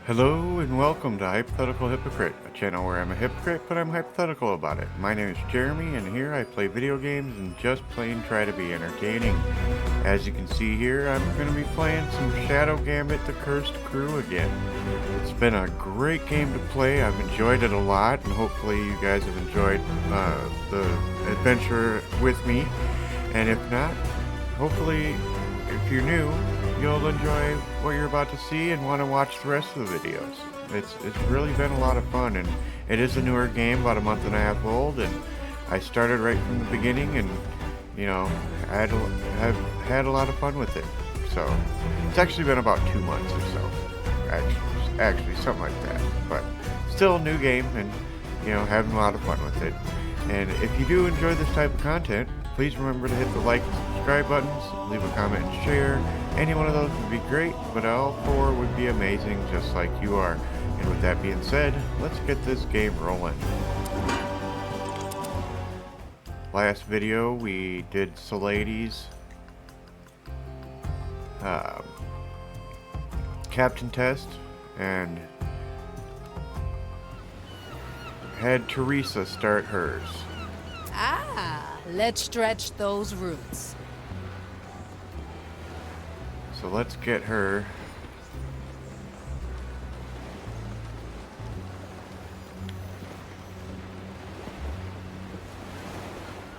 Hello and welcome to Hypothetical Hypocrite, a channel where I'm a hypocrite, but I'm hypothetical about it. My name is Jeremy, and here I play video games and just plain try to be entertaining. As you can see here, I'm going to be playing some Shadow Gambit: The Cursed Crew again. It's been a great game to play. I've enjoyed it a lot, and hopefully you guys have enjoyed the adventure with me. And if not, hopefully, if you're new, you'll enjoy what you're about to see and want to watch the rest of the videos. It's really been a lot of fun, and it is a newer game, about a month and a half old, and I started right from the beginning, and you know, I've had a lot of fun with it. So it's actually been about 2 months or so, actually something like that. But still a new game, and you know, having a lot of fun with it. And if you do enjoy this type of content, please remember to hit the like and subscribe buttons, leave a comment and share. Any one of those would be great, but all 4 would be amazing, just like you are. And with that being said, let's get this game rolling. Last video we did Saladi's captain test and had Teresa start hers. Let's stretch those roots. So let's get her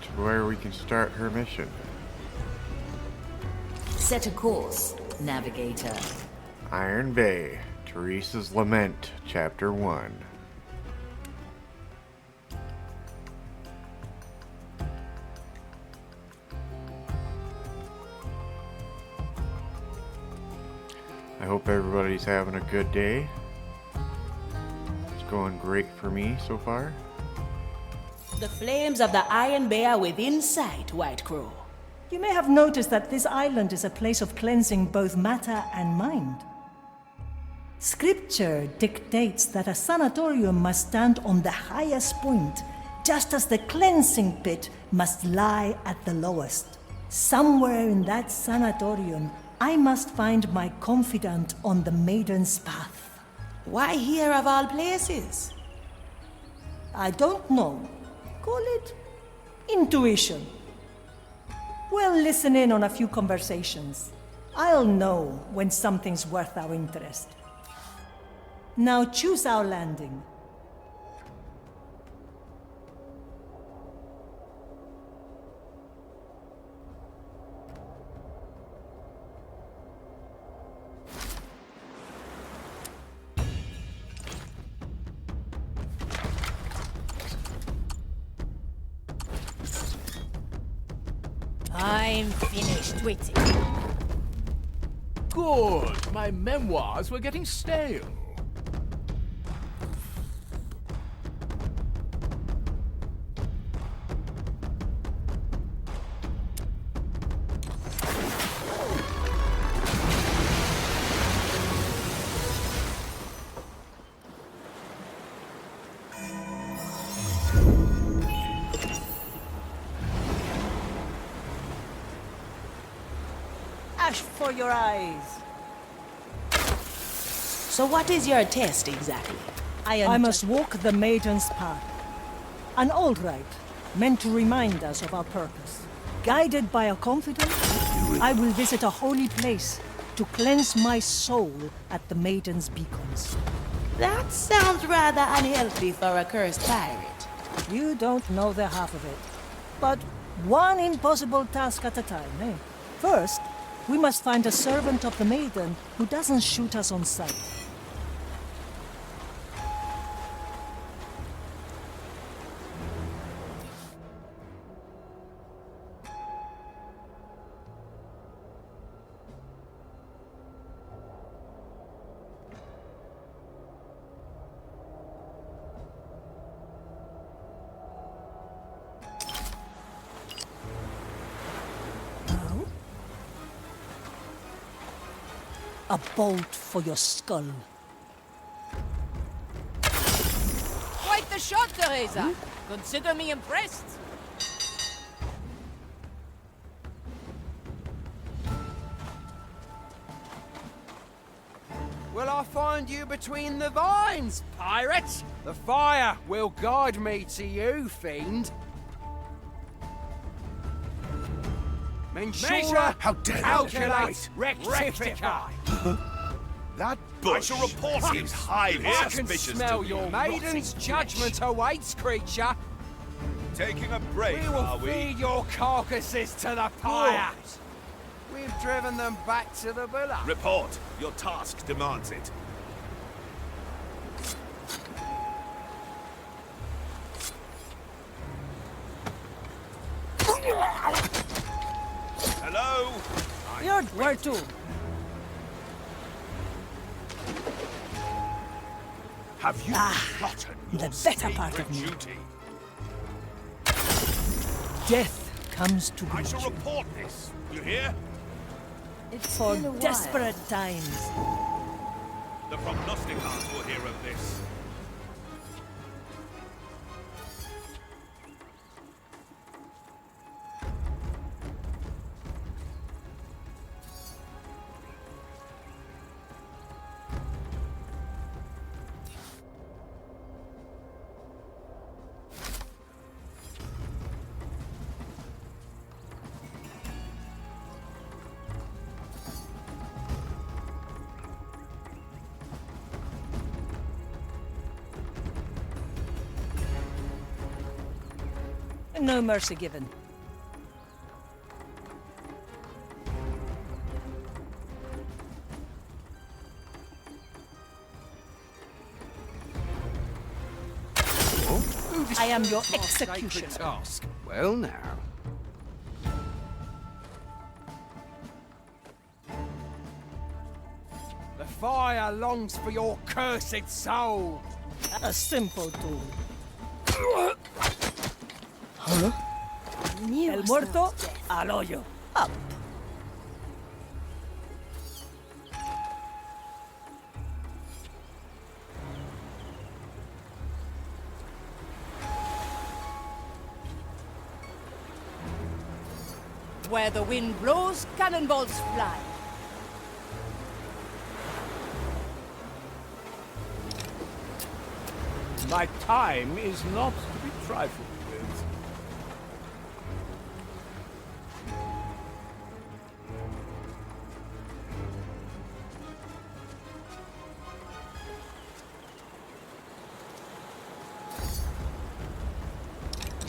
to where we can start her mission. Set a course, navigator. Iron Bay, Teresa's Lament, Chapter 1. I hope everybody's having a good day. It's going great for me so far. The flames of the Iron Bay are within sight, White Crow. You may have noticed that this island is a place of cleansing both matter and mind. Scripture dictates that a sanatorium must stand on the highest point, just as the cleansing pit must lie at the lowest. Somewhere in that sanatorium, I must find my confidant on the Maiden's Path. Why here of all places? I don't know. Call it intuition. We'll listen in on a few conversations. I'll know when something's worth our interest. Now choose our landing. I'm finished waiting. Good. My memoirs were getting stale. Ash for your eyes. So what is your test exactly? I must walk the Maiden's Path. An old rite, meant to remind us of our purpose. Guided by a confidant, I will visit a holy place to cleanse my soul at the Maiden's beacons. That sounds rather unhealthy for a cursed pirate. You don't know the half of it. But one impossible task at a time, eh? First, we must find a servant of the Maiden who doesn't shoot us on sight. A bolt for your skull. Quite the shot, Teresa. Consider me impressed. Will I find you between the vines, pirate? The fire will guide me to you, fiend. Measure, How dare you! calculate, rectify. That bush I shall report seems him. highly I can suspicious smell to me. your maiden's judgment awaits, creature. Taking a break, We will are we? feed your carcasses to the fire. We've driven them back to the villa. Report. Your task demands it. Hello? You're where to? Have you forgotten your the better part sacred of me. duty? Death comes to I greet shall you. report this. You hear? For desperate times. The prognosticators will hear of this. No mercy given. I am your executioner. Task. Well now. The fire longs for your cursed soul. A simple tool. El muerto al hoyo. Up. Where the wind blows, cannonballs fly. My time is not to be trifled with.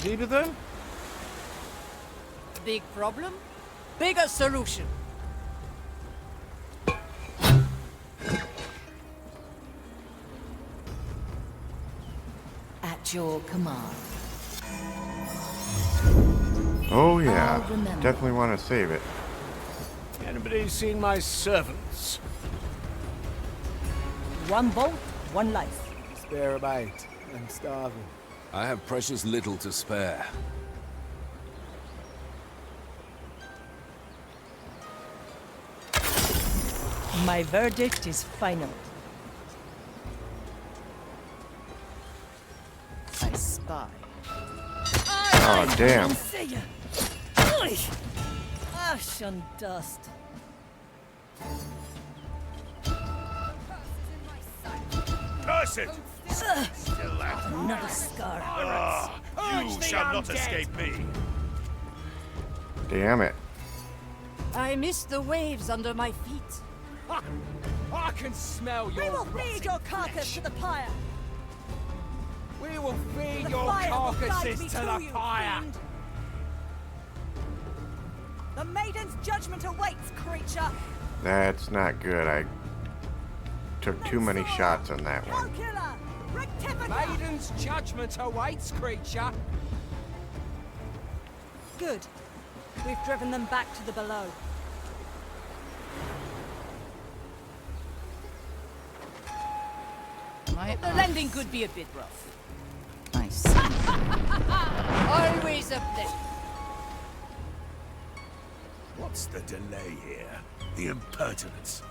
Deeper then? Big problem, bigger solution. At your command. Oh yeah, I'll remember. definitely want to save it. Anybody seen my servants? One boat, one life. Spare a bite. I'm starving. I have precious little to spare. My verdict is final. I spy. Oh damn. See ya. Oi! Ash and dust. Curse it! Still at Another scar. you shall not escape me. Damn it. I miss the waves under my feet. I can smell your rotting carcass to the pyre. We will feed The your fire will guide carcasses me to to the you, fire. fiend. The maiden's judgment awaits, creature. That's not good. I took too many shots on that one. Killer, rectify. Maiden's judgment awaits, creature. Good. We've driven them back to the below. The landing could be a bit rough. I see. Always a pleasure. What's the delay here? The impertinence.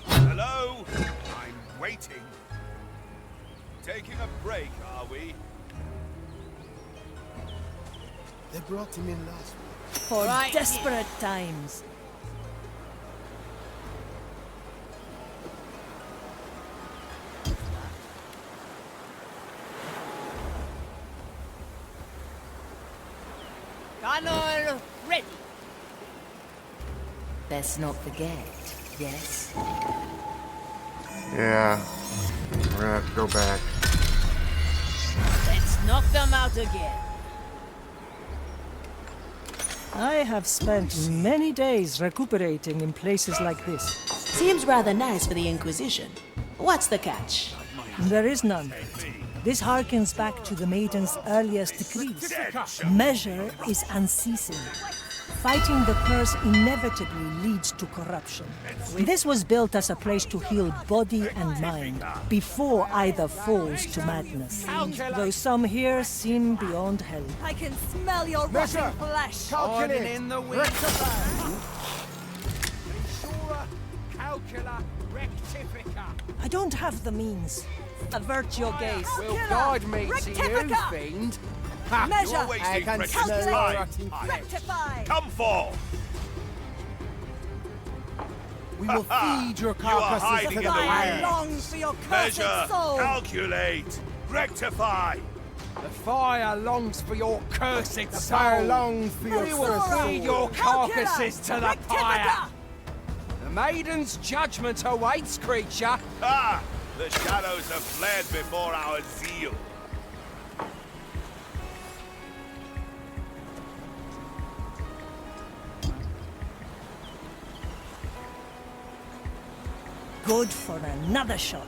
Hello? I'm waiting. Taking a break, are we? They brought him in last week. For Right desperate times. Cannon ready. Let's not forget, yes? Yeah. We're gonna have to go back. Let's knock them out again. I have spent many days recuperating in places like this. Seems rather nice for the Inquisition. What's the catch? There is none. This harkens back to the Maiden's earliest decrees. Measure is unceasing. Fighting the curse inevitably leads to corruption. This was built as a place to heal body and mind, before either falls to madness. Though some here seem beyond help. I can smell your rotting flesh. Hiding in the wind. Insura, calcula, rectifica. I don't have the means. Avert your gaze. Will guide me to you, Rectifica. fiend. Measure. You're wasting precious Calculate. time. Rectify. Come forth. We will feed your You are carcasses hiding to in the the I weeds. long for your cursed Measure, soul. calculate, rectify. The fire longs for your cursed soul. fire longs for your We will cursed soul. feed your Calcula. carcasses to the Rectifica. fire. The maiden's judgment awaits, creature. Ah, the shadows have fled before our zeal. Good for another shot.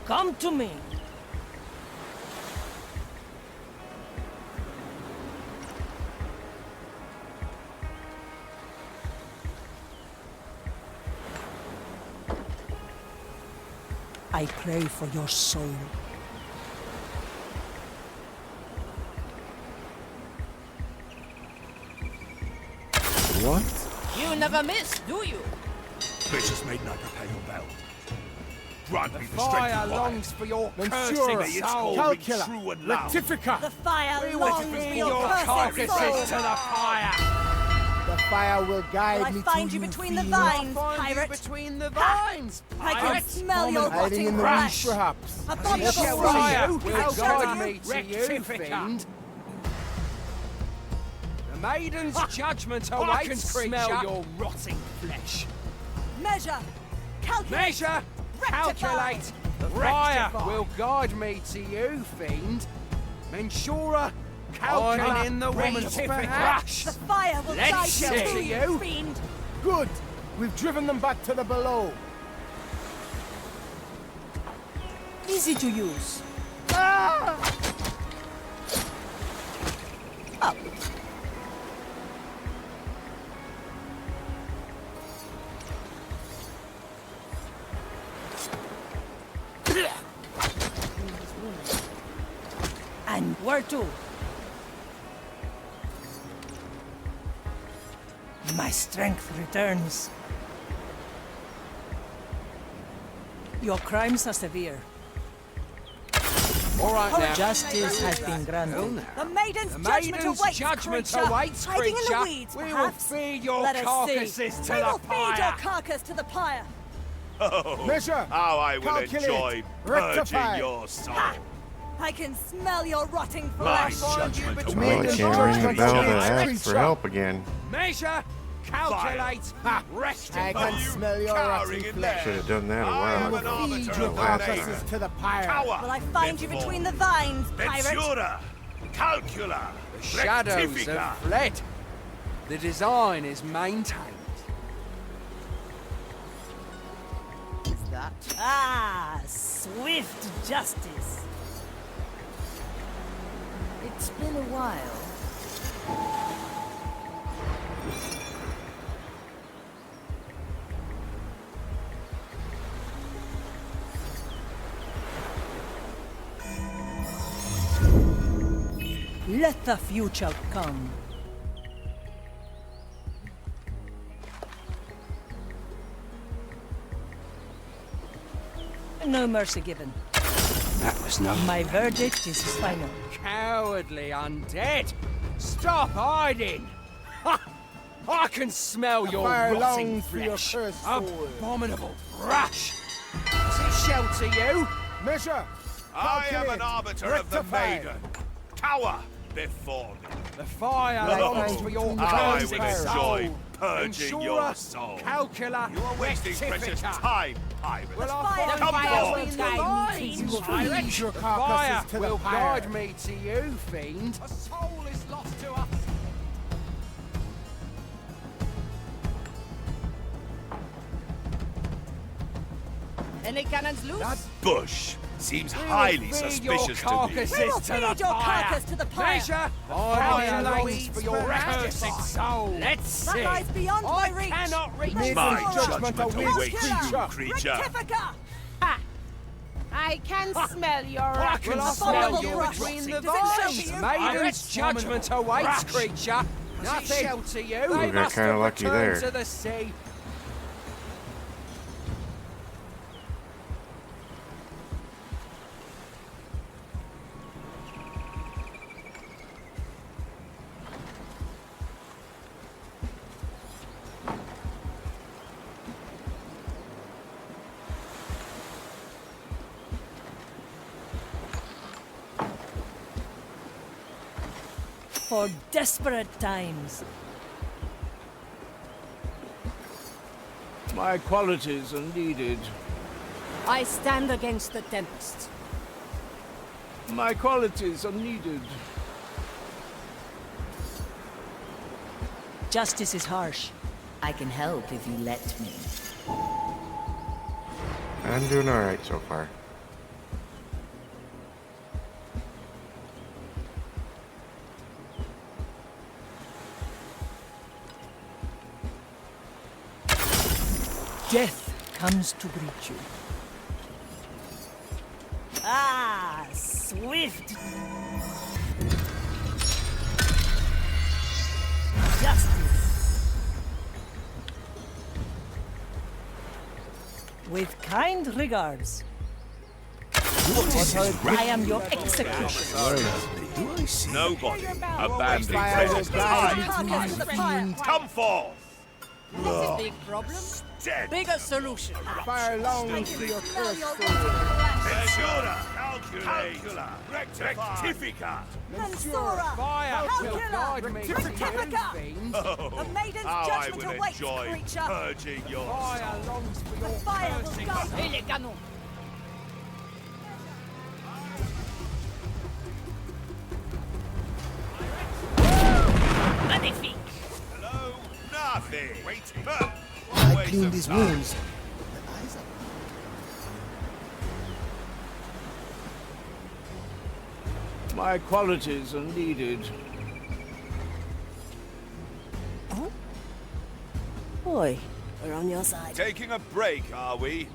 Come to me. I pray for your soul. What? You never miss, do you? Gracious maiden, I prepare your bell. Grant me the strength Fire to fight. longs for your Mensura. cursed May its soul. call ring Calcula. true and loud. Rectifica. The fire We will longs for feed your your cursed carcasses soul. to the fire. The fire will guide Will I me find to you you, between the fiend. vines, Find you pirate? between the vines, I can pirate. smell your Hiding rotting in the weeds, flesh. perhaps. Abominable Shall fire. fire I'll will show guide you. me to you, Rectifica. fiend. The maiden's judgment I awaits, can creature. smell your rotting flesh. Measure. Calculate. Measure, Rectify. calculate. The fire will guide me to you, fiend. Mensura, calculate in the weeds, perhaps. The fire will Let's guide see. you to You. you, fiend. Good. We've driven them back to the below. Easy to use. Up. And where to? My strength returns. Your crimes are severe. All right now. Justice has been granted. The maiden's The judgment maiden's awaits, judgment creature. awaits, Hiding in creature. the weeds, We will perhaps. feed your Let us carcasses see. to We the will feed your fire. carcass to the pyre. Oh, Measure, how I will calculate, enjoy purging rectify. your soul. I can smell your rotting My flesh. judgment between Well, I awaits. the can't ring the judgment bell to awaits, ask creature. for help again. Measure, calculate, rectify. I can smell your cowering rotting in flesh. Should have done that a I while am ago. an arbiter Feed of your the carcasses name. to the pyre. Power. Will I find you between the vines, pirate? Mensura, calcula, The shadows rectifica. have fled. The design is maintained. Is that? Ah, swift justice. It's been a while. Let the future come. No mercy given. That was no My verdict is final. cowardly undead. Stop hiding. Ha! I can smell your fire rotting longs for your flesh. cursed soul. Abominable brush. Does it shelter you? Measure, I am an Calculate. arbiter of the Rectify. maiden. Cower before me. The fire Right, longs right. for your How I cursed will enjoy soul. purging Ensure your soul. Calcula. You are wasting precious time, pirate. Will our fire Come between forth. the lines, You will pirate. feed your The fire carcasses to the will pyre. guide me to you, fiend. A soul is lost to us. Any cannons loose? That bush seems We will highly feed suspicious your to me. carcasses We will to feed the your pyre. carcass to the pyre. Measure Fire fire longs longs for your for cursed soul. Let's That see. lies beyond I my reach. cannot reach Maiden's My Ensure judgment judgment awaits you, Calcula. creature. Rectifica. I can smell your I can rotten smell Abominable you brush. between the Does it show vines. to you? Maiden's judgment awaits, creature. Nothing shall to you. Ooh, They got must kinda have lucky returned there. to the sea. For desperate times. My qualities are needed. I stand against the tempest. My qualities are needed. Justice is harsh. I can help if you let me. I'm doing alright so far. Death comes to greet you. Ah, swift. Justice. With kind regards. I am your executioner. Nobody abandoning Fire will precious guide time. you to Carcass to the pyre. Come forth. This is big problem. Dead. Bigger solution. Fire longs for your Smell cursed your soul. rotten flesh. Measura. Calcula. Rectifica. Mensura. Fire will Calcula. guide me to you, Rectifica. fiend. The maiden's How I judgment will awaits, enjoy creature. purging your Fire longs for The your fire will cursing guide soul. Et les canons. Magnifique. Hello? Nothing. Waiting. I cleaned his wounds. My qualities are needed. Boy, we're on your side. Taking a break, are we?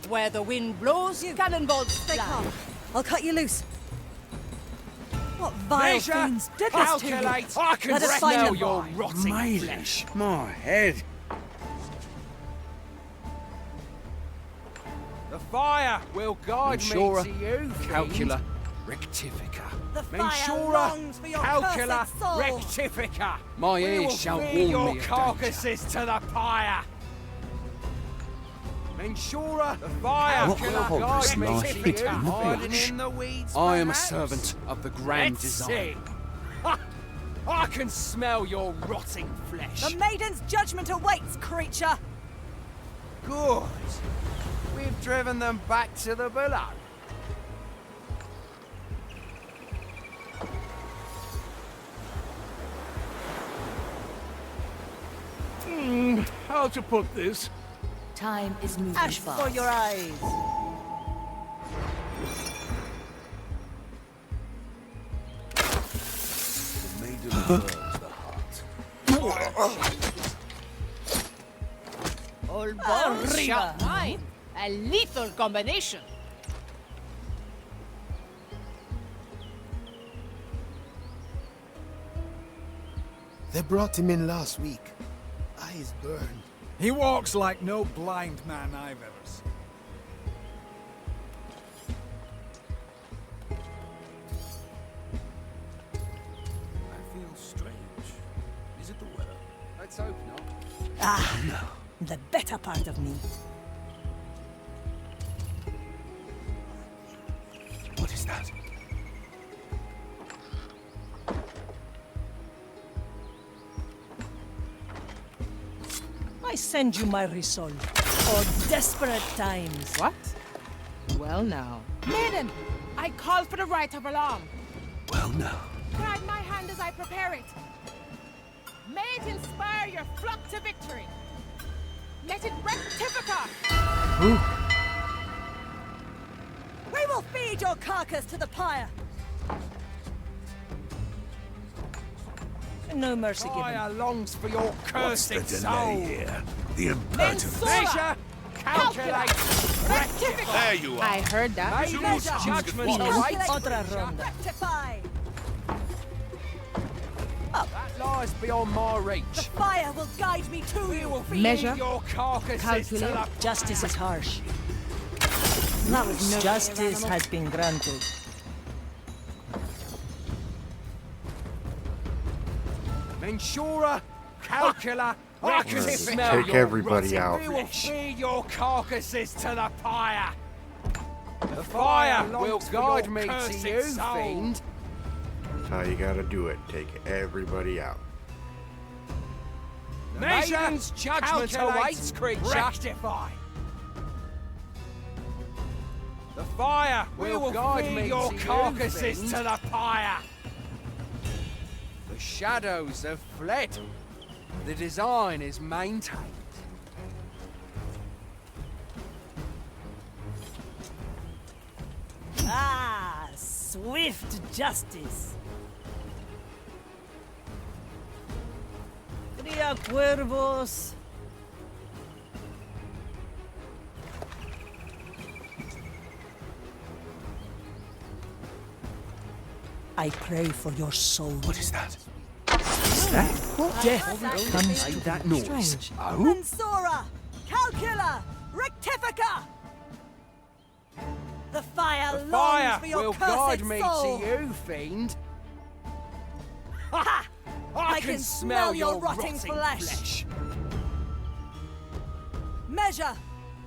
Where the wind blows, cannonballs Stay fly. calm. I'll cut you loose. What vile Measure, fiends did this to you? calculate. I can Let us find smell them. your rotting flesh. My head. The fire will guide Ensura, me to you, calcula, rectifica. The fire Mensura, longs for your calcula, cursed soul. rectifica. My ears shall warn your carcasses to the pyre. Mensura, the fire will guide me to you, hiding in the weeds. I am a servant of the grand design. I can smell your rotting flesh. The maiden's judgment awaits, creature. Good. We've driven them back to the below. How to put this? Time is moving Ash fast. for your eyes. The maiden burns the heart. All balls sharp wine. A lethal combination. They brought him in last week. Eyes burned. He walks like no blind man I've ever seen. I feel strange. Is it the weather? Let's hope not. Ah, the better part of me. What is that? I send you my resolve for desperate times. What? Well now. Maiden, I call for the rite of alarm. Well, now. Guide my hand as I prepare it. May it inspire your flock to victory. Let it rectify. We will feed your carcass to the pyre. No mercy given. Fire longs for your What's the cursed delay soul. here? The impertinence. Measure, calculate, rectify. There you are. I heard that. Maiden's judgment awaits. Otra ronda. Rectify. That lies beyond my reach. The fire will guide me to We you. will feed Measure, your carcasses to calculate. the... Justice is harsh. That was no Justice has been granted. Mensura, calcula, I can smell Take your everybody rotting out. We will feed your carcasses to the pyre. The fire will guide me to you, fiend. That's how you gotta do it. Take everybody out. Maiden's judgment awaits, creature. Rectify. The fire will guide me your carcasses to the pyre. The shadows have fled. The design is maintained. Ah, swift justice. Cría cuervos. I pray for your soul. What is that? Death comes to That noise. Oh? Mensura! Calcula! Rectifica! The fire The longs fire for your will cursed guide me soul. to you, fiend. Ha! I can smell your rotting flesh. Measure!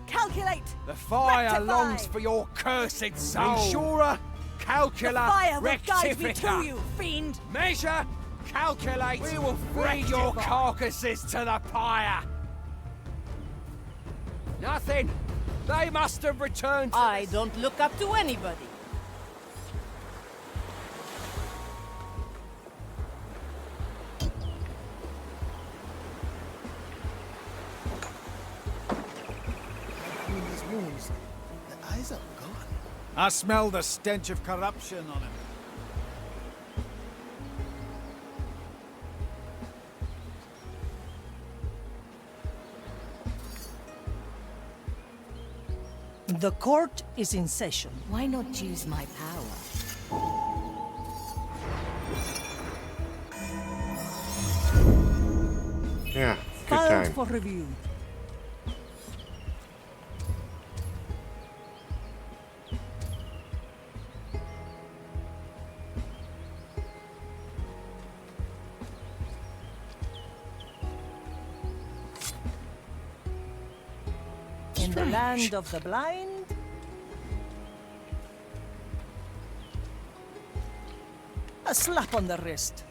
Calculate! The fire Rectify. longs for your cursed soul. Mensura, The calcula, fire will guide me rectifica. to you, fiend! Measure, calculate, we will feed your carcasses to the pyre. Nothing. They must have returned to I don't look up to anybody. Between his wounds, the eyes are gone. I smell the stench of corruption on him. The court is in session. Why not use my power? Yeah, good Filed time. for review. In the land of the blind, a slap on the wrist.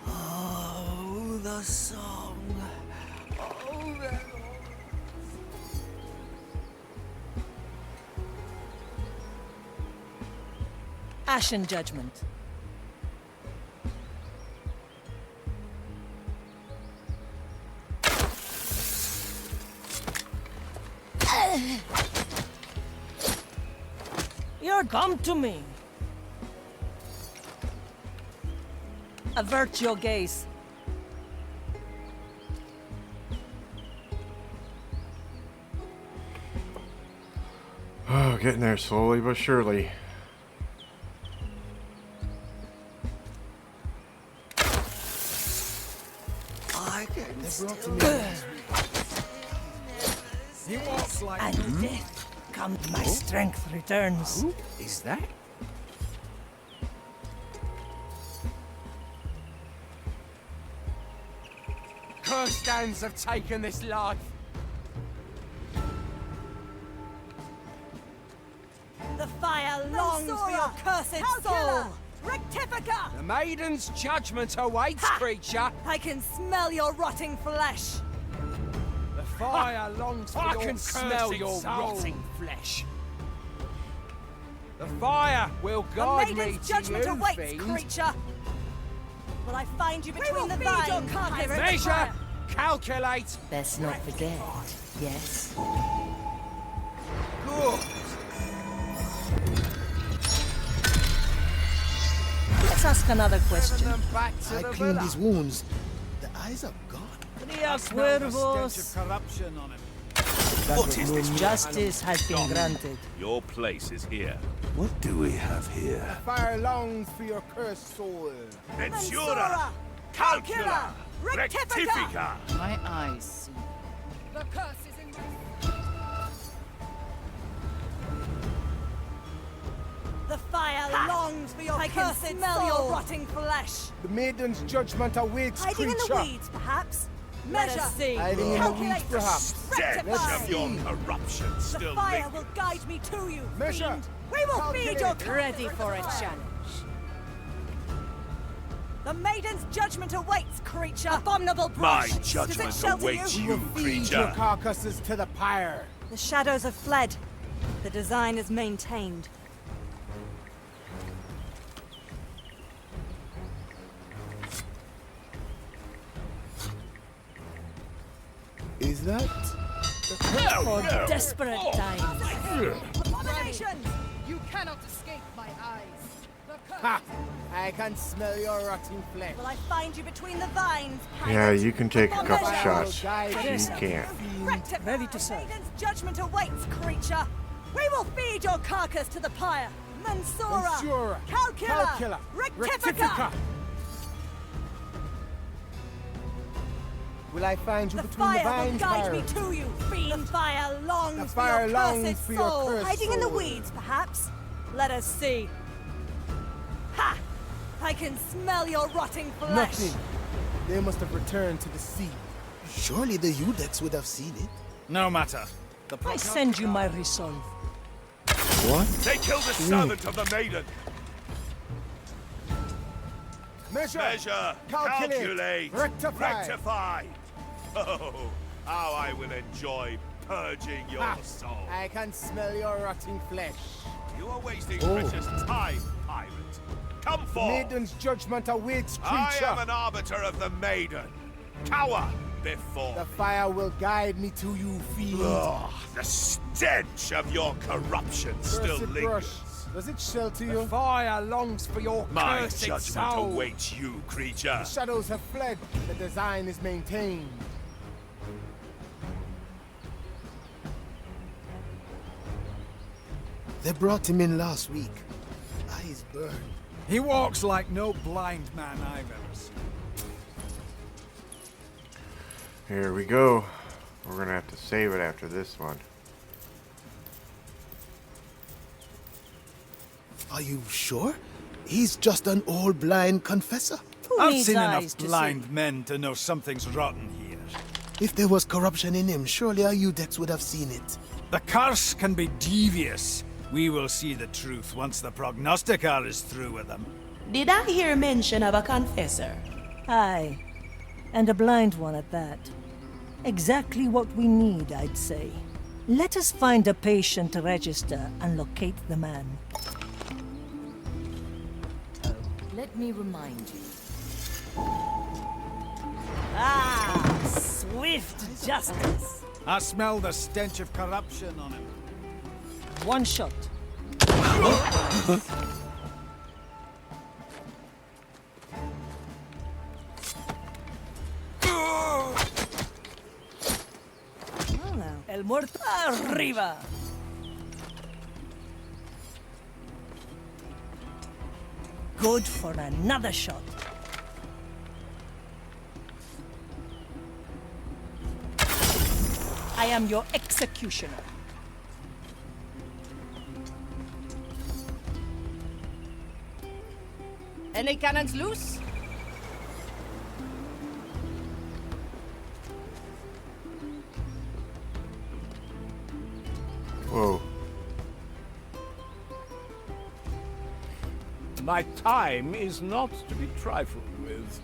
Oh, the song. Oh, the... Ashen judgment. You're come to me. Avert your gaze. Oh, getting there slowly but surely. They brought him in last week. He walks like And death comes, my strength returns. Who is that? Cursed hands have taken this life. fire longs for your cursed soul! Rectifica! The maiden's judgment awaits, creature! I can smell your rotting flesh! The fire longs for I your can smell your rotting flesh! The fire will The guide me maiden's to judgment you, awaits, fiend. creature! Will I find you between the feed your vines, carcass. pirate? Measure! Calculate! Best not forget. Yes? Good! Let's ask another Send question. them back to I the cleaned villa. his wounds. The eyes are gone. Tria Smell the stench cuervos. of corruption on him. What is this? Justice has been granted. Your place is here. What do we have here? Fire longs for your cursed soul. Mensura! Calcula! Rectifica! My eyes see. The curse is in my... The fire longs for your cursed soul! I can smell your rotting flesh! The maiden's judgment awaits, Hiding in creature. the weeds, perhaps? Let us see. Hiding in the weeds, Calculate. perhaps. Stench Rectify. of your corruption The still fire lingers. will guide me to you, Measure. fiend. We will feed your Calculate. ready for a challenge. The maiden's judgment awaits, creature. Abominable My brush. Does it judgment shelter awaits you? you, Feed your creature. carcasses to the pyre. The shadows have fled. The design is maintained. Is that? For desperate times. Abominations! You cannot escape my eyes. The curse... Ha! I can smell your rotting flesh. Will I find you between the vines, Yeah, pirate? you can take a couple Abomination. shots. Teresa. You can't. Rectify. Ready to serve. Maiden's judgment awaits, creature. We will feed your carcass to the pyre. Mensura. Mensura. Calcula. Calcula. Rectifica. Will I find you The between the fire will vines, guide me pyre? to you, fiend. The fire longs The fire for your longs cursed for your soul. cursed Hiding in the soul. weeds, perhaps? Let us see. Ha! I can smell your rotting flesh. Nothing. They must have returned to the sea. Surely the Udex would have seen it. No matter. I send you my resolve. What? They killed the servant of the maiden. Measure, calculate, rectify. Oh, how I will enjoy purging your soul. I can smell your rotting flesh. You are wasting precious time, pirate. Come forth. Maiden's judgment awaits, I creature. am an arbiter of the maiden. Cower before. The fire will guide me to you, fiend. Ugh, the stench of your corruption still Cursed lingers. brush. Does it shelter The you? fire longs for your My cursed judgment soul. awaits you, creature. The shadows have fled. The design is maintained. They brought him in last week. Eyes burned. He walks like no blind man I've ever seen. Here we go. We're gonna have to save it after this one. Are you sure? He's just an old blind confessor. Who I've needs seen eyes enough to blind see? men to know something's rotten here. If there was corruption in him, surely our Udex would have seen it. The curse can be devious. We will see the truth once the prognosticator is through with them. Did I hear mention of a confessor? Aye. And a blind one at that. Exactly what we need, I'd say. Let us find a patient register and locate the man. Let me remind you. Ah, swift justice. I smell the stench of corruption on him. One shot. Well now, El Muerto arriba. Good for another shot. I am your executioner. Any cannons loose? Whoa. My time is not to be trifled with.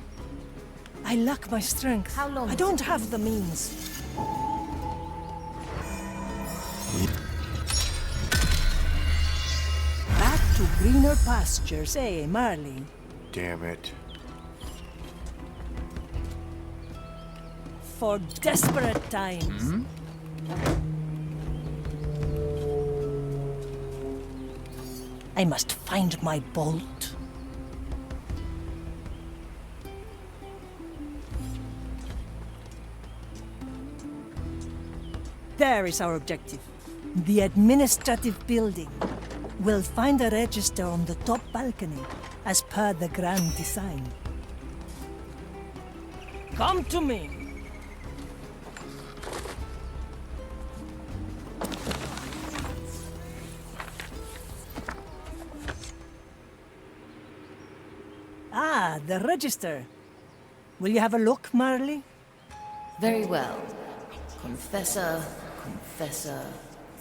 I lack my strength. How long I don't have the means. Back to greener pastures, eh, Marley? Damn it. For desperate times. I must find my bolt. There is our objective. The administrative building. We'll find a register on the top balcony, as per the grand design. Come to me. Ah, the register. Will you have a look, Marley? Very well. Confessor.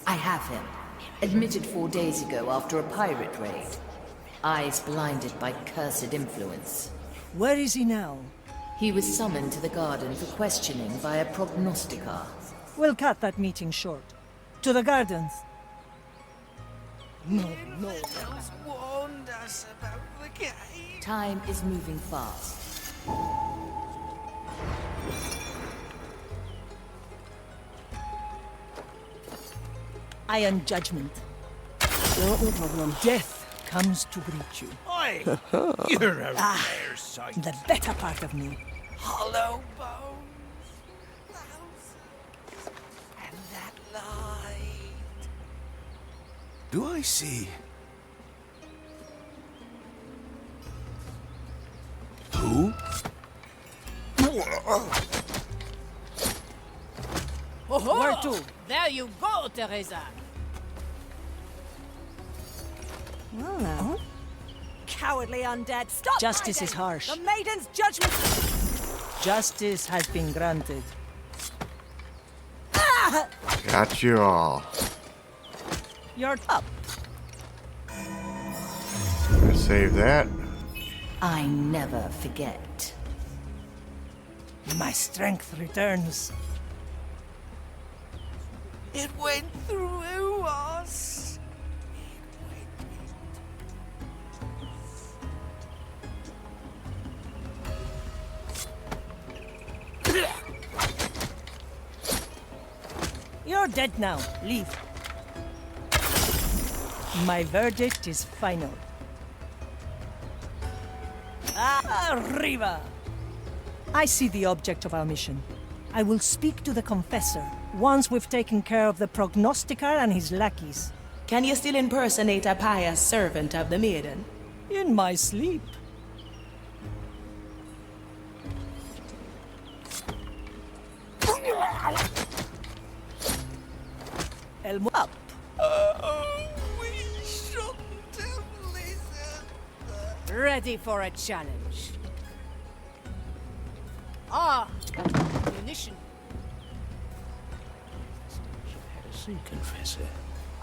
I have him. Admitted 4 days ago after a pirate raid. Eyes blinded by cursed influence. Where is he now? He was summoned to the garden for questioning by a prognosticar. We'll cut that meeting short. To the gardens. No. warned us about the cave. Time is moving fast. Iron judgment. No problem. Death comes to greet you. Oi! You're a rare sight. The better part of me. Hollow bones. Thousands. And that light. Do I see? Who? Oh, Where to? There you go, Teresa. Well now. Cowardly undead, stop Justice is hiding! harsh. The maiden's judgment... Justice has been granted. Got you all. You're up. Gonna save that. I never forget. My strength returns. It went through us. You're dead now. Leave. My verdict is final. Arriba! I see the object of our mission. I will speak to the Confessor once we've taken care of the Prognosticar and his lackeys. Can you still impersonate a pious servant of the maiden? In my sleep. Elmo up. We shouldn't have listened. Ready for a challenge. Munition. Confessor.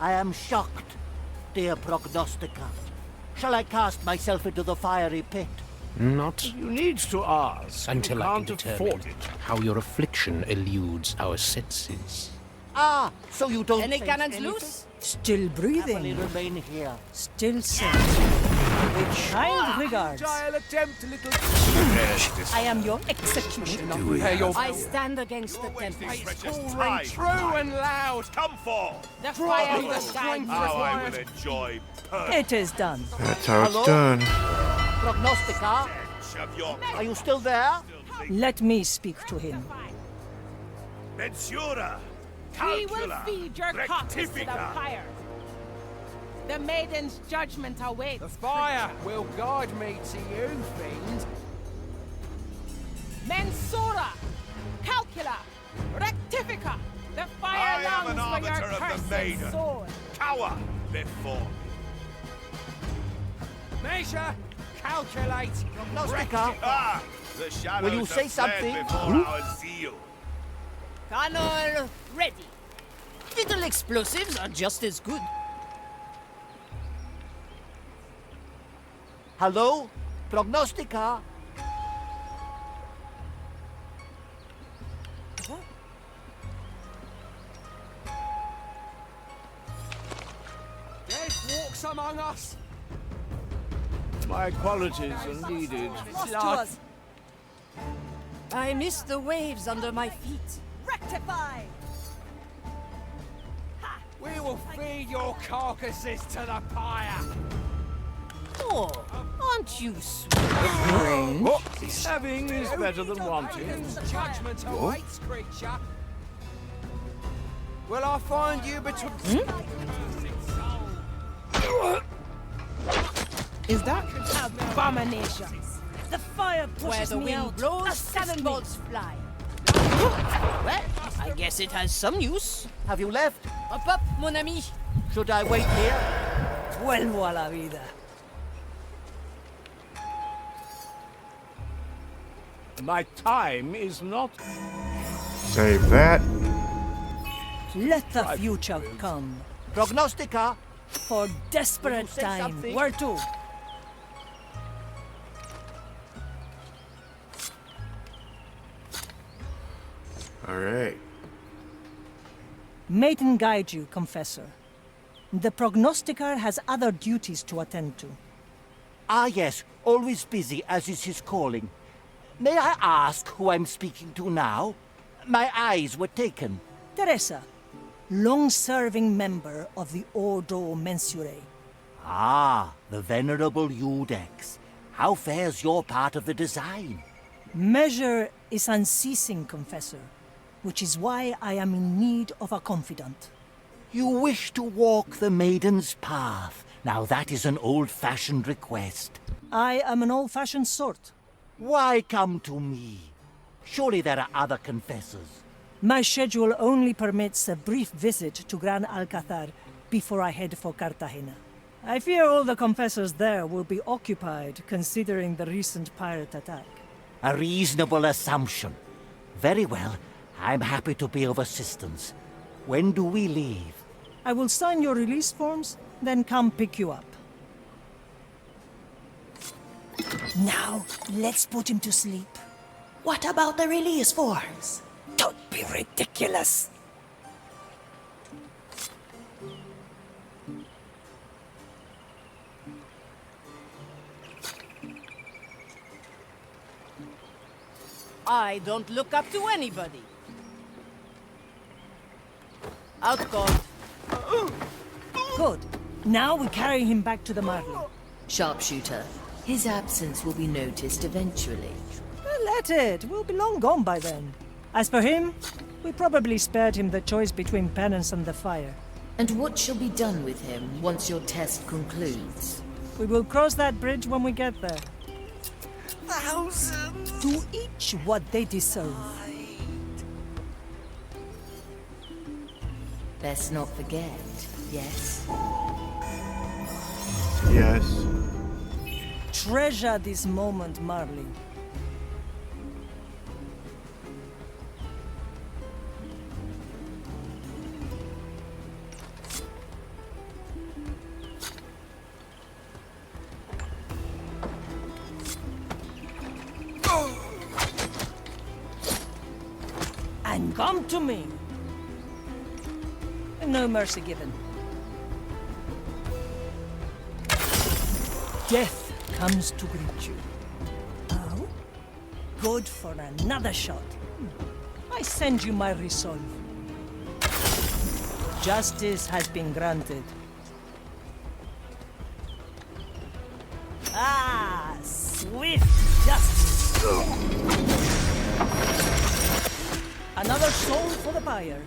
I am shocked, dear Prognostica. Shall I cast myself into the fiery pit? Not you need to ask. Until you I can can't determine afford it. how your affliction eludes our senses. Ah, so you don't Any sense cannons anything? loose? Still Happily breathing. remain here. Still safe. With kind regards. I'll attempt a little... I am your executioner. Do we have? I stand against the tempest. Ring true and loud. Come for. The fire of the sky How I will requires. enjoy It is done. That's how Hello? it's done. Prognostica, of your are you still there? Let me speak to him. Mensura. We will Calcula. feed your carcass to the Rectifica. fire. The maiden's judgment awaits. The fire will guide me to you, fiend. Mensura, calcula, rectifica. The fire I am an longs for your arbiter of the cursed maiden. sword. Cower before me. Measure, calculate, Prognostica, Ah, the shadows Will you have say fled something? before our zeal. Cannon ready. Little explosives are just as good. Hello? Prognostica? Death walks among us. My qualities are needed. Lost to us. I miss the waves under my feet. Rectify! We will feed your carcasses to the pyre. Oh, aren't you sweet? Oh, having is better than wanting. Judgment awaits, creature. Will I find you between... Is that abomination? The fire Where pushes the me wind out. blows, cannonballs fly. Well, I guess it has some use. Have you left? Hop up, mon ami. Should I wait here? Vuelvo a la vida. My time is not... Save that. Let the future come. Prognostica? For desperate say time. something? Where to? Alright. Maiden guide you, Confessor. The prognosticator has other duties to attend to. Ah, yes. Always busy, as is his calling. May I ask who I'm speaking to now? My eyes were taken. Teresa, long-serving member of the Ordo Mensurae. Ah, the venerable Iudex. How fares your part of the design? Measure is unceasing, Confessor, which is why I am in need of a confidant. You wish to walk the maiden's path. Now that is an old-fashioned request. I am an old-fashioned sort. Why come to me? Surely there are other confessors. My schedule only permits a brief visit to Gran Alcazar before I head for Cartagena. I fear all the confessors there will be occupied, considering the recent pirate attack. A reasonable assumption. Very well. I'm happy to be of assistance. When do we leave? I will sign your release forms, then come pick you up. Now, let's put him to sleep. What about the release forms? Don't be ridiculous. I don't look up to anybody. Out cold. Good. Now we carry him back to the Marley. Sharpshooter, his absence will be noticed eventually. Let it. We'll be long gone by then. As for him, we probably spared him the choice between penance and the fire. And what shall be done with him once your test concludes? We will cross that bridge when we get there. Thousands! To each what they deserve. Best not forget, yes? Yes. Treasure this moment, Marley. And come to me. No mercy given. Death comes to greet you. Oh? Good for another shot. I send you my resolve. Justice has been granted. Ah, swift justice. Another soul for the pyre.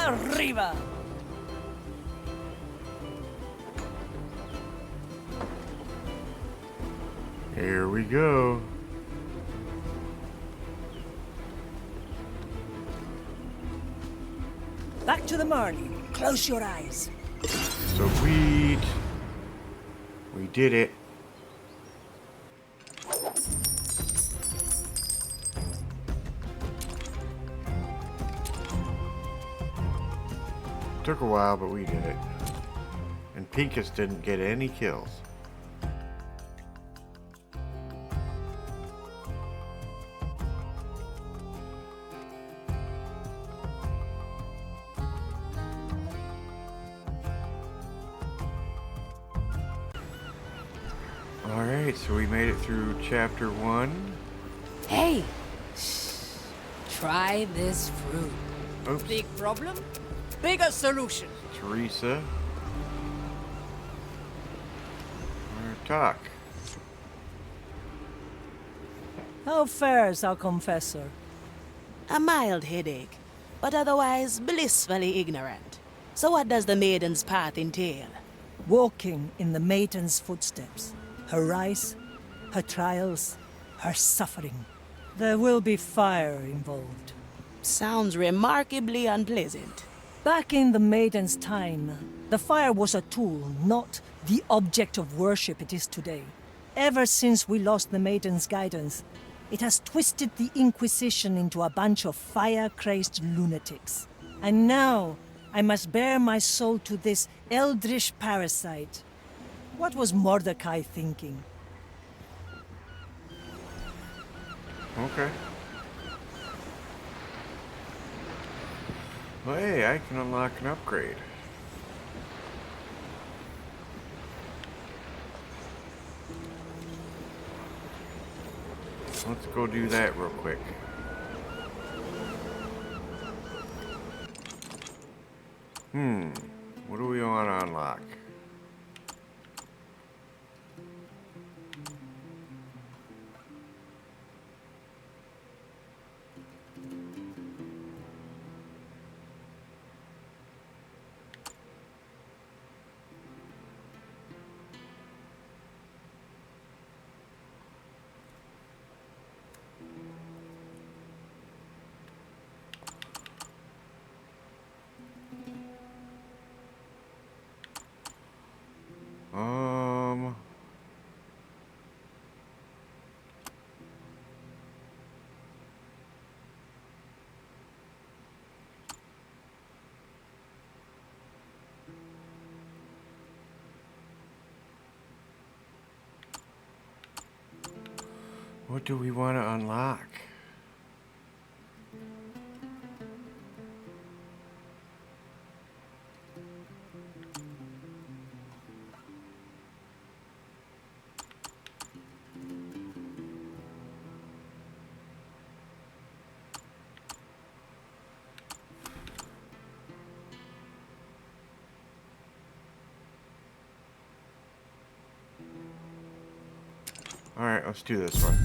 Arriba! Here we go. Back to the Marley. Close your eyes. Sweet. We did it. Took a while, but we did it. And Pinkus didn't get any kills. Alright, so we made it through chapter 1. Hey! Shh. Try this fruit. Oops. Big problem? Bigger solution. Teresa. Talk. How fares our confessor? A mild headache, but otherwise blissfully ignorant. So what does the maiden's path entail? Walking in the maiden's footsteps. Her rise, her trials, her suffering. There will be fire involved. Sounds remarkably unpleasant. Back in the maiden's time, the fire was a tool, not the object of worship it is today. Ever since we lost the maiden's guidance, it has twisted the Inquisition into a bunch of fire-crazed lunatics. And now, I must bare my soul to this eldritch parasite. What was Mordecai thinking? Okay. Well, hey, I can unlock an upgrade. Let's go do that real quick. What do we want to unlock? What do we want to unlock? Alright, let's do this one.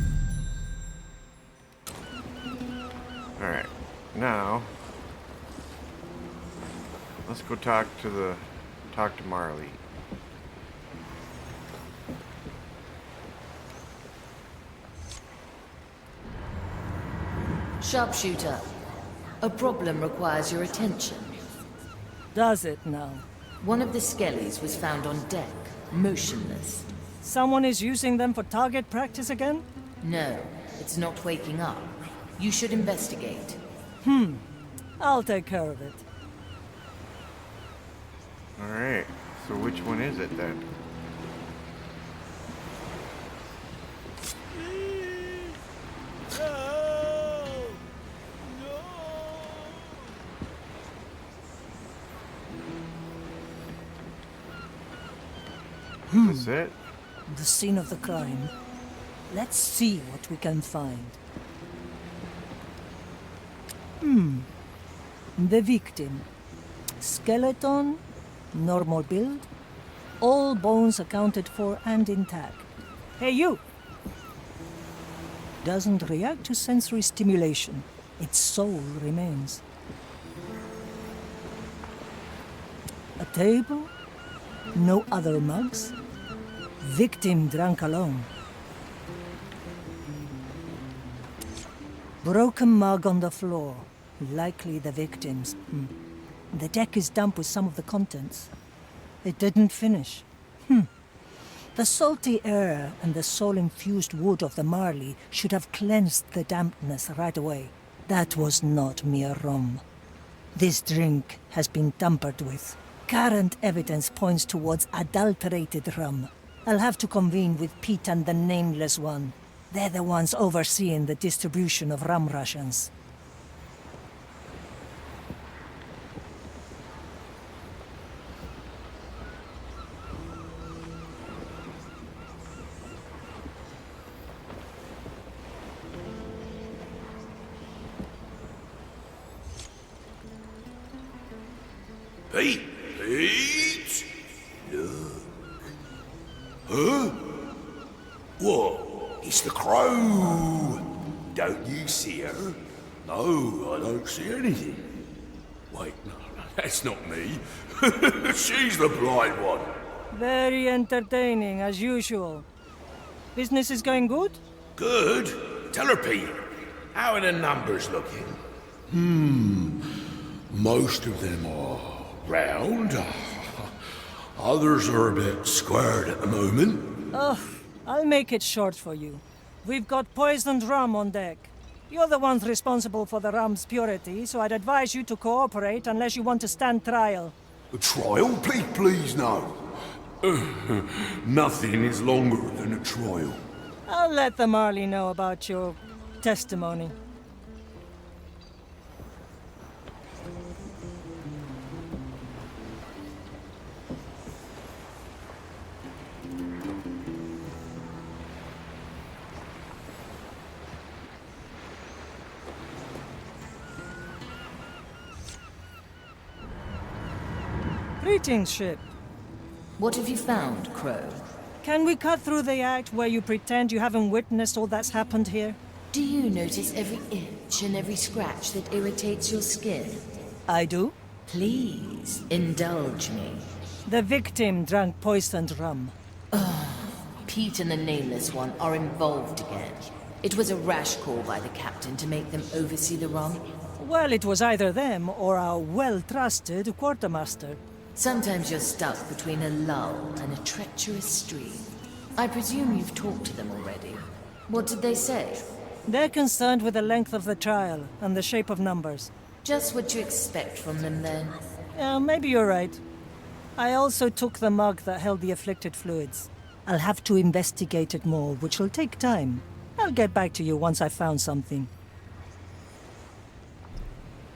Alright, now let's go talk to Marley. Sharpshooter, a problem requires your attention. Does it now? One of the skellies was found on deck, motionless. Someone is using them for target practice again? No, it's not waking up. You should investigate. I'll take care of it. Alright, so which one is it then? Is it? The scene of the crime. Let's see what we can find. The victim. Skeleton, normal build, all bones accounted for and intact. Hey, you! Doesn't react to sensory stimulation. Its soul remains. A table, no other mugs. Victim drank alone. Broken mug on the floor. Likely the victim's. The deck is damp with some of the contents. It didn't finish. The salty air and the soul-infused wood of the Marley should have cleansed the dampness right away. That was not mere rum. This drink has been tampered with. Current evidence points towards adulterated rum. I'll have to convene with Pete and the Nameless One. They're the ones overseeing the distribution of rum rations. Pete! Pete! Look. Huh? What? It's the crow! Don't you see her? No, I don't see anything. Wait, no, that's not me. She's the blind one. Very entertaining, as usual. Business is going good? Good? Tell her, Pete. How are the numbers looking? Most of them are round. Others are a bit squared at the moment. Oh, I'll make it short for you. We've got poisoned rum on deck. You're the ones responsible for the rum's purity, so I'd advise you to cooperate unless you want to stand trial. A trial? Please, no. Nothing is longer than a trial. I'll let the Marley know about your testimony. Greetings, ship. What have you found, Crow? Can we cut through the act where you pretend you haven't witnessed all that's happened here? Do you notice every itch and every scratch that irritates your skin? I do. Please, indulge me. The victim drank poisoned rum. Pete and the Nameless One are involved again. It was a rash call by the captain to make them oversee the rum. Well, it was either them or our well-trusted quartermaster. Sometimes you're stuck between a lull and a treacherous stream. I presume you've talked to them already. What did they say? They're concerned with the length of the trial and the shape of numbers. Just what you expect from them, then. Maybe you're right. I also took the mug that held the afflicted fluids. I'll have to investigate it more, which will take time. I'll get back to you once I've found something.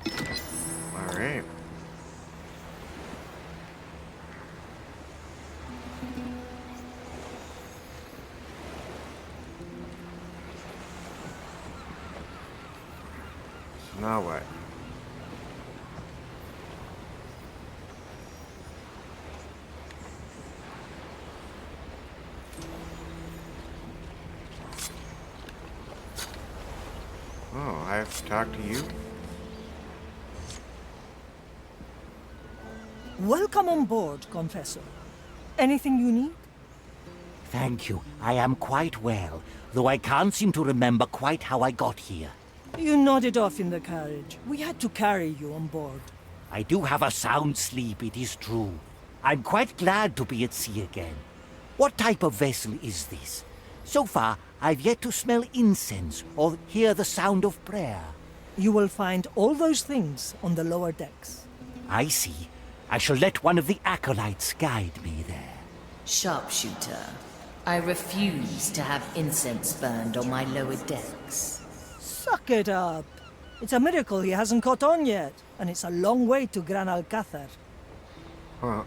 All right. So now what? Oh, I have to talk to you? Welcome on board, Confessor. Anything you need? Thank you. I am quite well, though I can't seem to remember quite how I got here. You nodded off in the carriage. We had to carry you on board. I do have a sound sleep, it is true. I'm quite glad to be at sea again. What type of vessel is this? So far, I've yet to smell incense or hear the sound of prayer. You will find all those things on the lower decks. I see. I shall let one of the acolytes guide me there. Sharpshooter, I refuse to have incense burned on my lower decks. Suck it up. It's a miracle he hasn't caught on yet, and it's a long way to Gran Alcázar. Huh.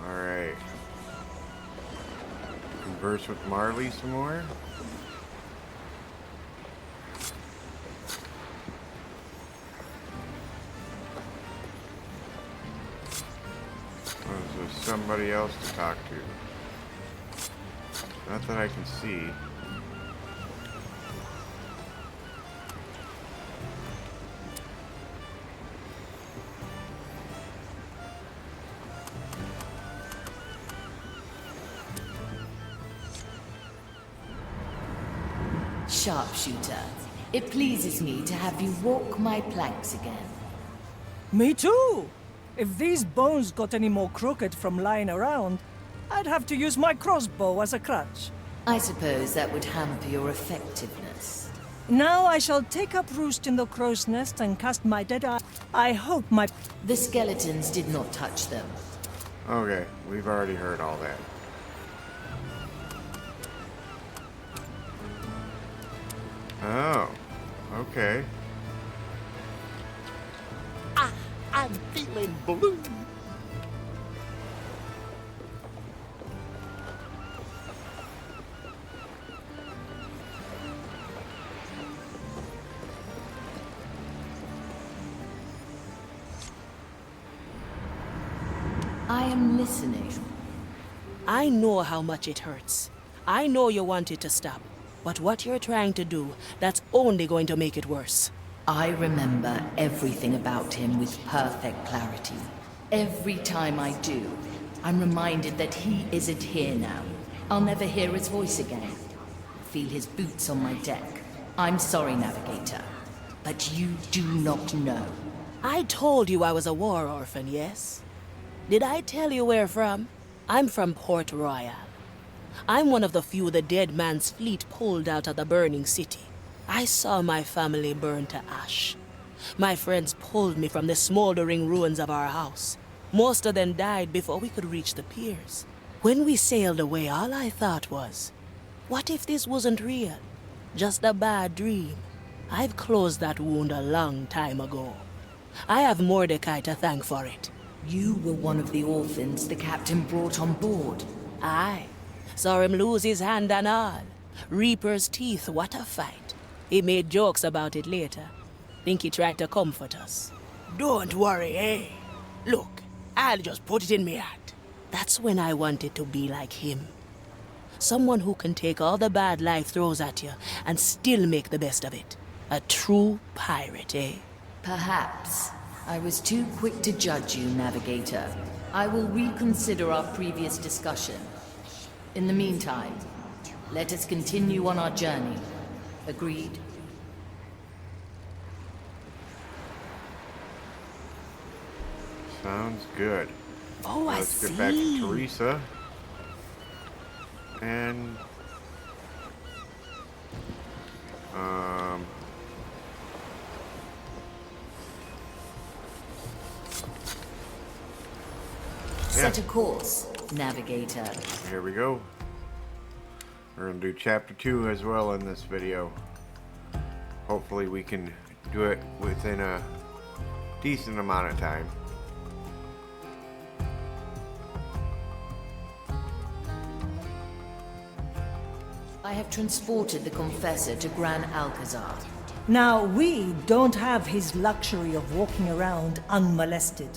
Alright. Converse with Marley some more. Or is there somebody else to talk to? Not that I can see. Sharpshooter, it pleases me to have you walk my planks again. Me too! If these bones got any more crooked from lying around, I'd have to use my crossbow as a crutch. I suppose that would hamper your effectiveness. Now I shall take up roost in the crow's nest and cast my dead eye. I hope my... The skeletons did not touch them. Okay, we've already heard all that. Oh, okay. I'm feeling blue. I am listening. I know how much it hurts. I know you want it to stop. But what you're trying to do, that's only going to make it worse. I remember everything about him with perfect clarity. Every time I do, I'm reminded that he isn't here now. I'll never hear his voice again. Feel his boots on my deck. I'm sorry, Navigator, but you do not know. I told you I was a war orphan, yes? Did I tell you where from? I'm from Port Royal. I'm one of the few the dead man's fleet pulled out of the burning city. I saw my family burn to ash. My friends pulled me from the smoldering ruins of our house. Most of them died before we could reach the piers. When we sailed away, all I thought was, what if this wasn't real? Just a bad dream. I've closed that wound a long time ago. I have Mordecai to thank for it. You were one of the orphans the captain brought on board. Aye. Saw him lose his hand and all. Reaper's teeth, what a fight. He made jokes about it later. Think he tried to comfort us. Don't worry, eh? Look, I'll just put it in me heart. That's when I wanted to be like him. Someone who can take all the bad life throws at you and still make the best of it. A true pirate, eh? Perhaps. I was too quick to judge you, Navigator. I will reconsider our previous discussion. In the meantime, let us continue on our journey. Agreed? Sounds good. Oh, Let's get back to Teresa. And... Set a course, Navigator. Here we go. We're going to do chapter 2 as well in this video. Hopefully we can do it within a decent amount of time. I have transported the Confessor to Gran Alcazar. Now, we don't have his luxury of walking around unmolested.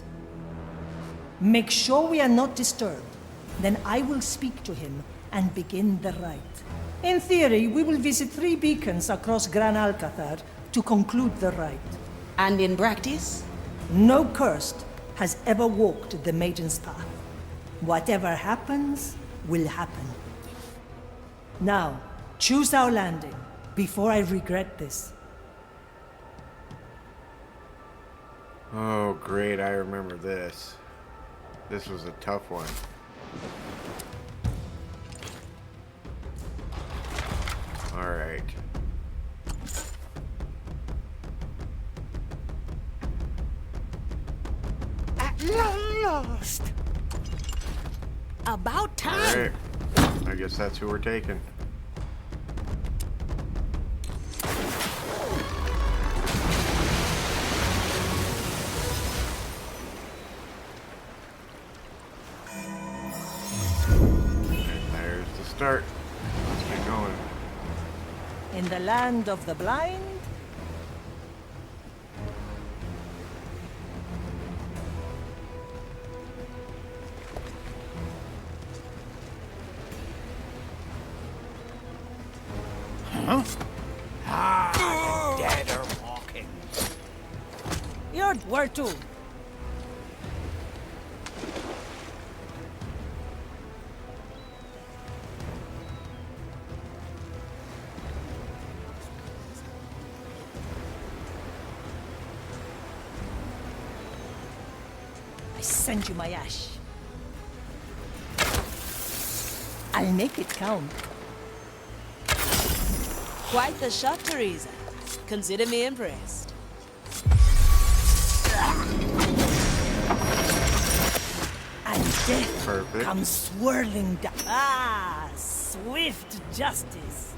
Make sure we are not disturbed. Then I will speak to him and begin the rite. In theory, we will visit 3 beacons across Gran Alcazar to conclude the rite. And in practice? No cursed has ever walked the Maiden's Path. Whatever happens, will happen. Now, choose our landing, before I regret this. Oh, great, I remember this. This was a tough one. All right. At last! About time! All right. I guess that's who we're taking. Start. Let's get going. In the land of the blind? Huh? Ah, the dead are walking. You're where to? I send you my ash. I'll make it count. Quite the shot, Teresa. Consider me impressed. And death comes swirling down. Ah, swift justice.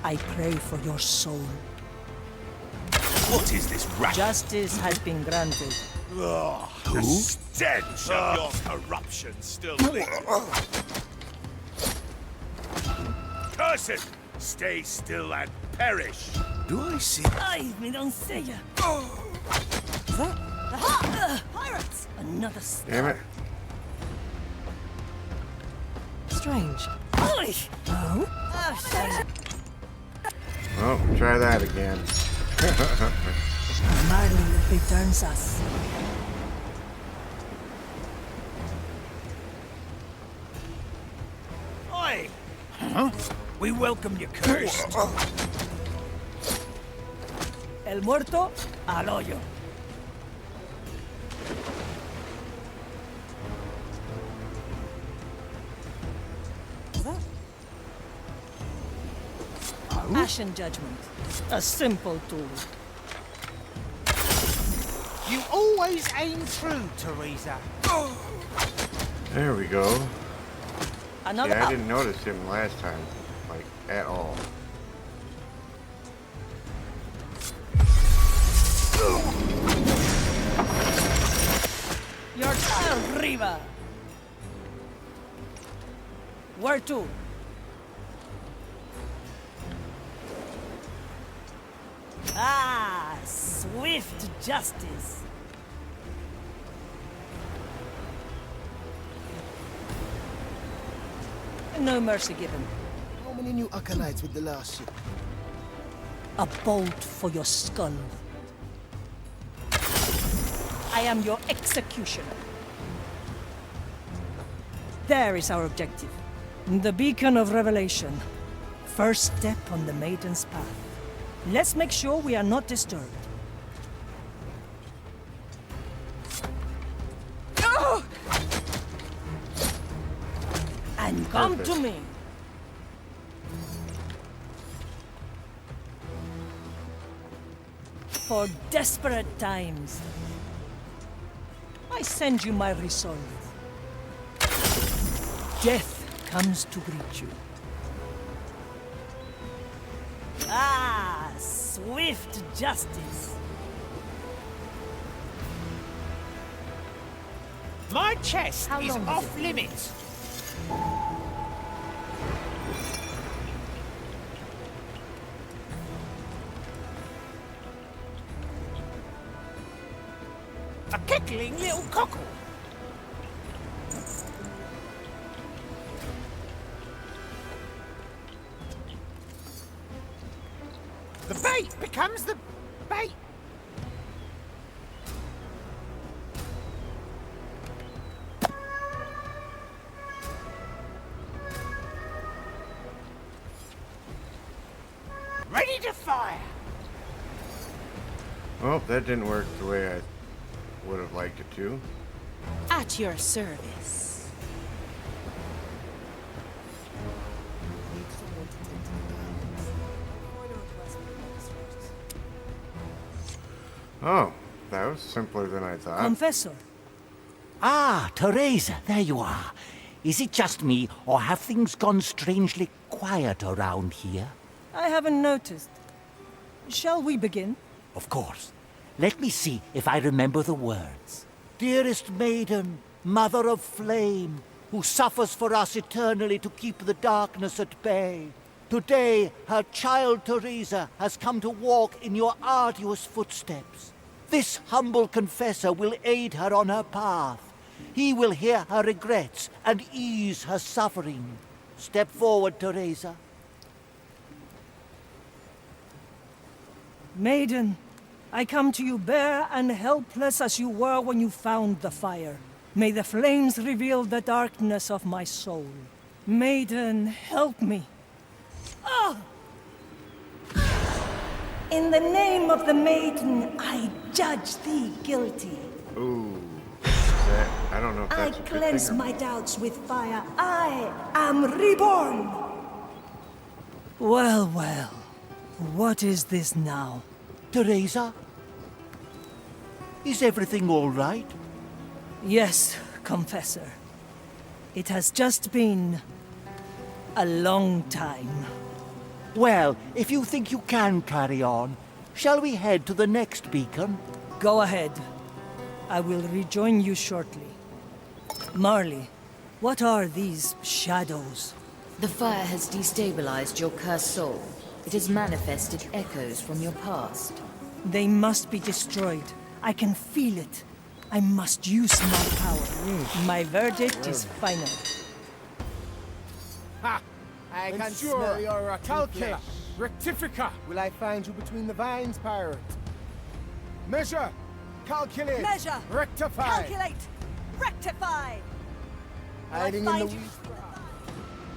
I pray for your soul. What is this rat? Justice has been granted. Ugh, the stench of your corruption still lingers. Curse it! Stay still and perish! Do I see? Ay, mi doncella. Pirates! Another star. Damn it. Strange. Oy! Oh? Oh, try that again. Marley returns us. Oi! Huh? We welcome you, cursed. El muerto al hoyo. Ashen judgment. A simple tool. You always aim true, Teresa. There we go. Another. Yeah, I didn't notice him last time, like, at all. Your arriba. Where to? Ah, swift justice. No mercy given. How many new acolytes with the last ship? A bolt for your skull. I am your executioner. There is our objective. The beacon of revelation. First step on the Maiden's path. Let's make sure we are not disturbed. Oh! And come to me. For desperate times, I send you my resolve. Death comes to greet you. Ah, swift justice. My chest is off limits. A kickling little cockle. The bait becomes the bait. Ready to fire. Well, that didn't work the way I would have liked it to. At your service. Oh, that was simpler than I thought. Confessor. Ah, Teresa, there you are. Is it just me, or have things gone strangely quiet around here? I haven't noticed. Shall we begin? Of course. Let me see if I remember the words. Dearest maiden, mother of flame, who suffers for us eternally to keep the darkness at bay. Today, her child Teresa has come to walk in your arduous footsteps. This humble confessor will aid her on her path. He will hear her regrets and ease her suffering. Step forward, Teresa. Maiden, I come to you bare and helpless as you were when you found the fire. May the flames reveal the darkness of my soul. Maiden, help me. Oh! In the name of the Maiden, I judge thee guilty. Ooh. I don't know if I that's a good cleanse thing or my doubts with fire. I am reborn. Well, well. What is this now? Teresa? Is everything all right? Yes, Confessor. It has just been a long time. Well, if you think you can carry on, shall we head to the next beacon? Go ahead. I will rejoin you shortly. Marley, what are these shadows? The fire has destabilized your cursed soul. It has manifested echoes from your past. They must be destroyed. I can feel it. I must use my power. My verdict is final. Ha! I can smell your calcula. Rectifica. Will I find you between the vines, pirate? Measure. Calculate. Measure. Rectify. Calculate. Rectify. Hiding in the weeds.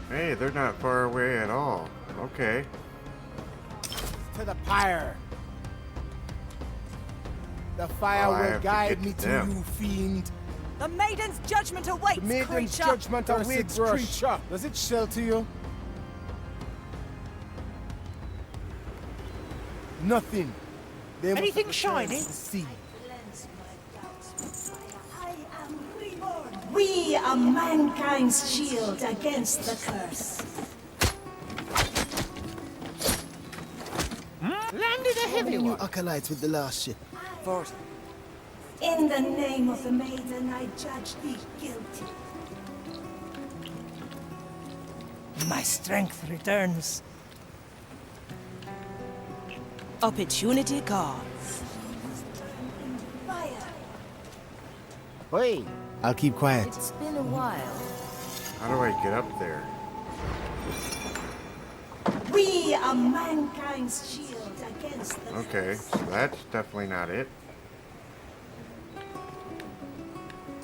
Hey, they're not far away at all. Okay. To the pyre. The fire Oh, I will have to guide get me to to them. you, fiend. The maiden's judgment awaits, The maiden's creature. judgment awaits, creature. Does it shelter you? Nothing. They must Anything return shiny? to the sea. I am reborn. We are mankind's shield against the curse. Landed a heavy New one. acolytes with the last ship. First. In the name of the maiden, I judge thee guilty. My strength returns. Opportunity calls. Fire. Hey, I'll keep quiet. It's been a while. How do I get up there? We are mankind's shield against the Okay, so that's definitely not it.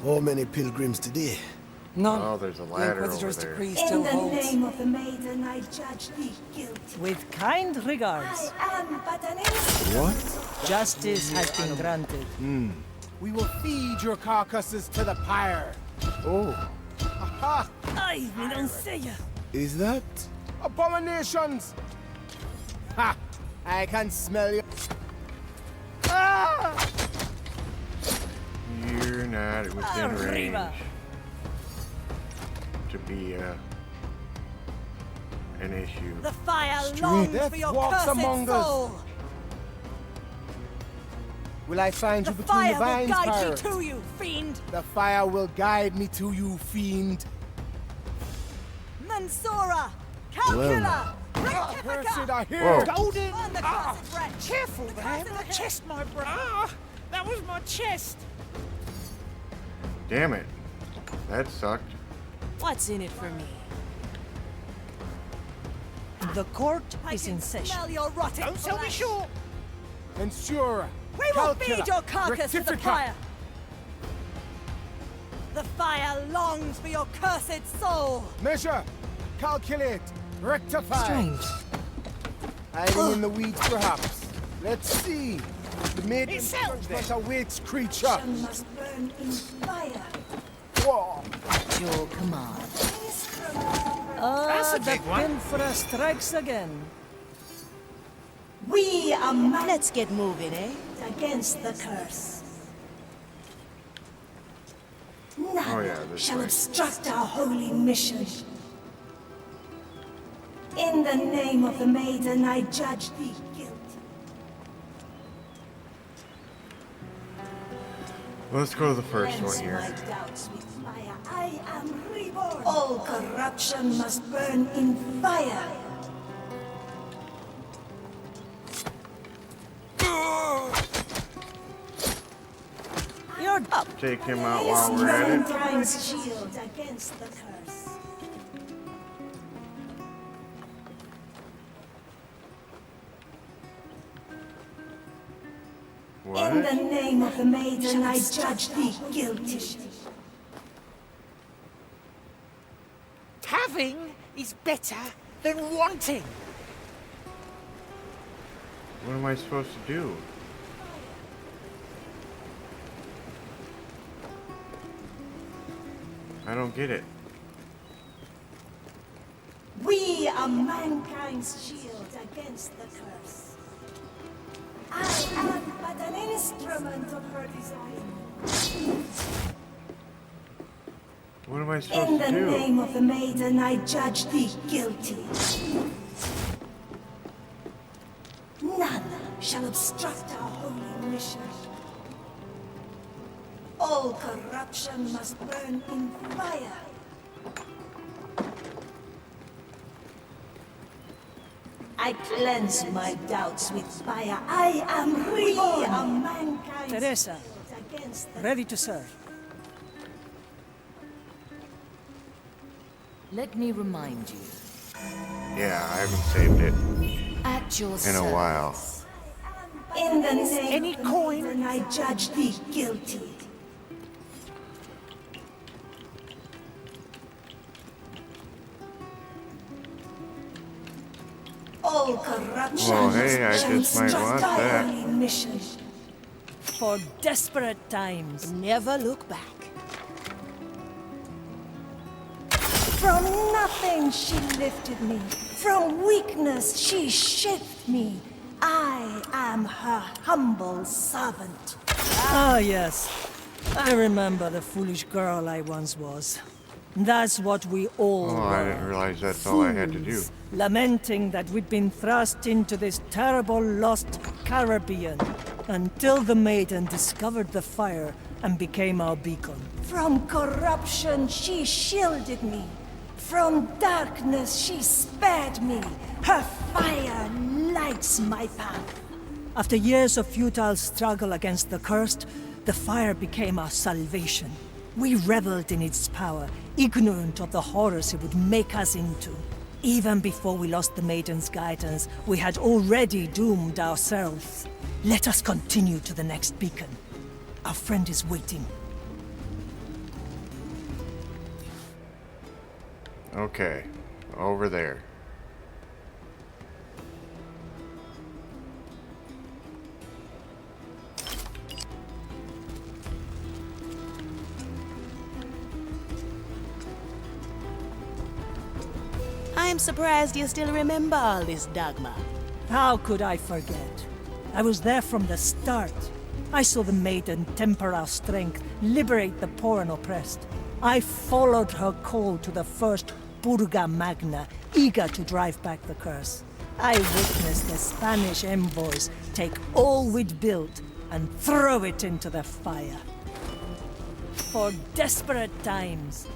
How many pilgrims today? None. Oh, there's a The ladder over Inquisitor's there. decree In still the holds. name of the maiden, I judge thee guilty. With kind regards. I am but an innocent. What? Justice has been granted. We will feed your carcasses to the pyre. Oh. Aha! Ay, we don't say ya. Is that abominations? Ha! I can smell you. Ah! You're not within range Arriba. to be an issue. The fire Strange. longs Death for your walks cursed among us. soul. Will I find The you between the fire will vines, guide pirate? you to you, fiend. The fire will guide me to you, fiend. Mansura, Calcula, Cursed Rectifica. are here. Golden. Burn the cursed wretch. Careful The there. cursed My are here. chest, my brother. That was my chest. Damn it. That sucked. What's in it for me? The court I is in can session. smell your rotting Don't sell me flesh. short. Ensure. We will feed your carcass to the Rectifica. fire. The fire longs for your cursed soul. Measure. Calculate. Rectify. Strange. Hiding in the weeds, perhaps. Let's see. The maiden's It's out judgment awaits, creature. Action must burn in fire. Whoa. Your command. That's a The big one. Pinfra strikes again. We are mankind's Let's get moving, eh? against the curse. None Oh, yeah, this shall way. obstruct our holy mission. In the name of the maiden, I judge thee guilty. Let's go to the first one Cleanse here. my doubts with fire. I am reborn. All corruption must burn in fire. You're up. Take him out Is while we're at it. mankind's shield against the curse. In the What? name of the maiden, I judge thee guilty. Having is better than wanting. What am I supposed to do? I don't get it. We are mankind's shield against the curse. I am but an instrument of her design. What am I supposed In to the do? name of the maiden, I judge thee guilty. None shall obstruct our holy mission. All corruption must burn in fire. I cleanse my doubts with fire. I am reborn. A mankind. Teresa, ready to serve. Let me remind you. Yeah, I haven't saved it At your in a while. In the name Any of the coin? maiden, I judge thee guilty. All corruption Well, hey, I shall just might instruct want our that. holy mission. For desperate times. Never look back. From nothing she lifted me. From weakness she shaped me. I am her humble servant. Ah, yes. I remember the foolish girl I once was. That's what we all Oh, were. I didn't realize that's all I had to do. Fools, lamenting that we'd been thrust into this terrible lost Caribbean until the maiden discovered the fire and became our beacon. From corruption she shielded me. From darkness she spared me. Her fire lights my path. After years of futile struggle against the cursed, the fire became our salvation. We reveled in its power, ignorant of the horrors it would make us into. Even before we lost the maiden's guidance, we had already doomed ourselves. Let us continue to the next beacon. Our friend is waiting. Okay, over there. I'm surprised you still remember all this, Dagmar. How could I forget? I was there from the start. I saw the maiden temper our strength, liberate the poor and oppressed. I followed her call to the first Purga Magna, eager to drive back the curse. I witnessed the Spanish envoys take all we'd built and throw it into the fire. For desperate times.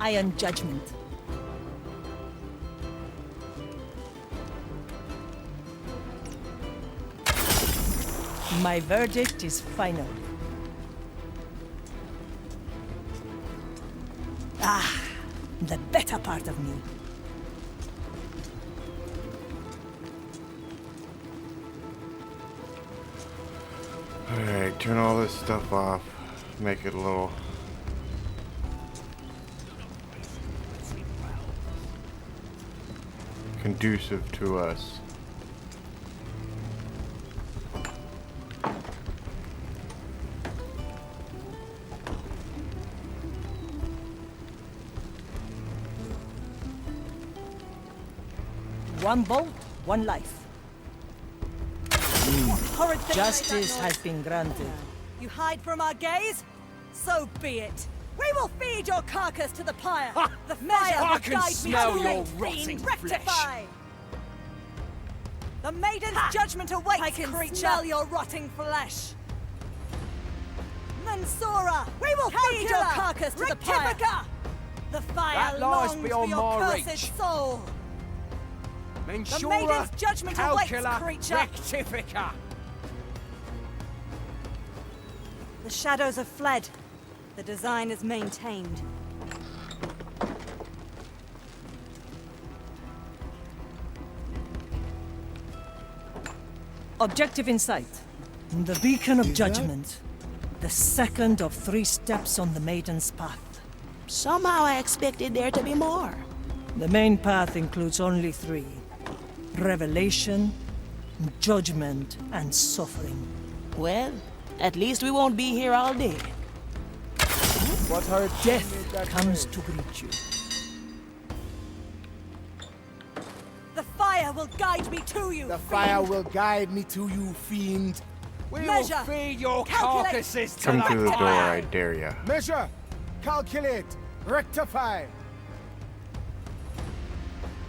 Iron Judgment. My verdict is final. Ah, the better part of me. Alright, turn all this stuff off. Make it a little... conducive to us. One bolt, one life. Horrid thing Justice like that has been granted. You hide from our gaze? So be it. We will feed your carcass to the pyre. The fire I will can guide me smell to your the rotting fiend. flesh. Rectify. The maiden's judgment awaits, I can creature. smell your rotting flesh. Mansora, we will feed your carcass to the pyre. The fire That lies longs beyond for your my cursed reach. soul. The Mensura, maiden's judgment awaits, calcula, creature. rectifica. The shadows have fled. The design is maintained. Objective in sight. The beacon of judgment. The second of 3 steps on the maiden's path. Somehow I expected there to be more. The main path includes only 3. Revelation, judgment, and suffering. Well, At least we won't be here all day. What hurt Death comes to greet you. The fire will guide me to you. The fire will guide me to you, fiend. We Measure. will feed your Calculate. carcasses to Come the through the door, fire. I dare ya. Measure, calculate, rectify.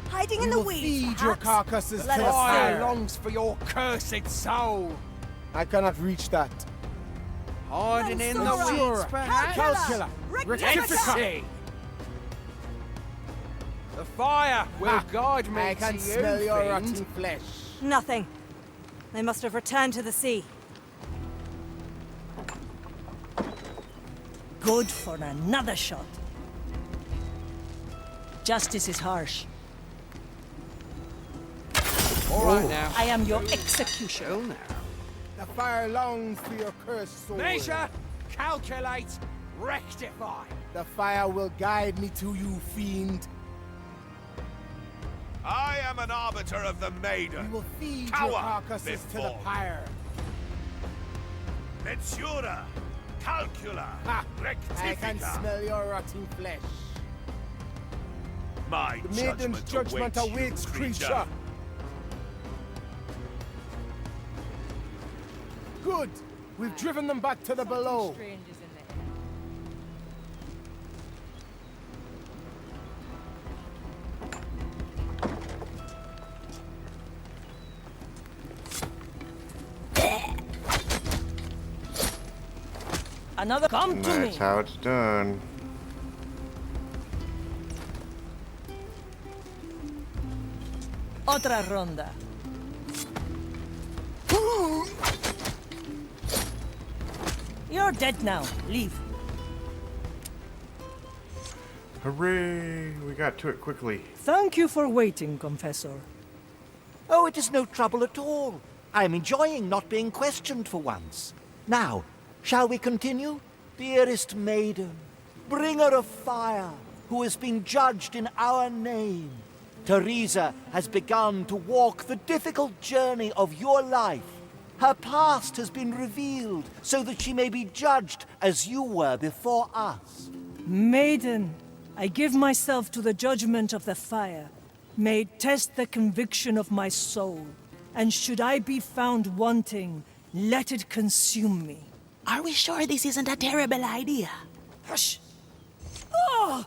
Hiding We in the will weeds, feed your perhaps? carcasses Let to us the Fire fire. longs for your cursed soul. I cannot reach that. Hiding in the Ensure. weeds, perhaps? Calcula, rectify. Let's see. The fire will guide me I to can you, smell your fiend. rotten flesh. Nothing. They must have returned to the sea. Good for another shot. Justice is harsh. All right now. I am your executioner. The fire longs for your cursed soul. Measure, calculate, rectify. The fire will guide me to you, fiend. I am an arbiter of the We maiden. will feed Cower your carcasses to the before. pyre. Mensura, calcula, Ha! I can rectifica. smell your rotting flesh. My The maiden's judgment awaits, you, creature. Good. We've driven them back to the below. Another come to me. That's how it's done. Otra ronda. You're dead now. Leave. Hooray! We got to it quickly. Thank you for waiting, Confessor. Oh, it is no trouble at all. I'm enjoying not being questioned for once. Now, shall we continue? Dearest maiden, bringer of fire, who has been judged in our name, Teresa has begun to walk the difficult journey of your life. Her past has been revealed so that she may be judged as you were before us. Maiden, I give myself to the judgment of the fire. May it test the conviction of my soul. And should I be found wanting, let it consume me. Are we sure this isn't a terrible idea? Hush! Oh!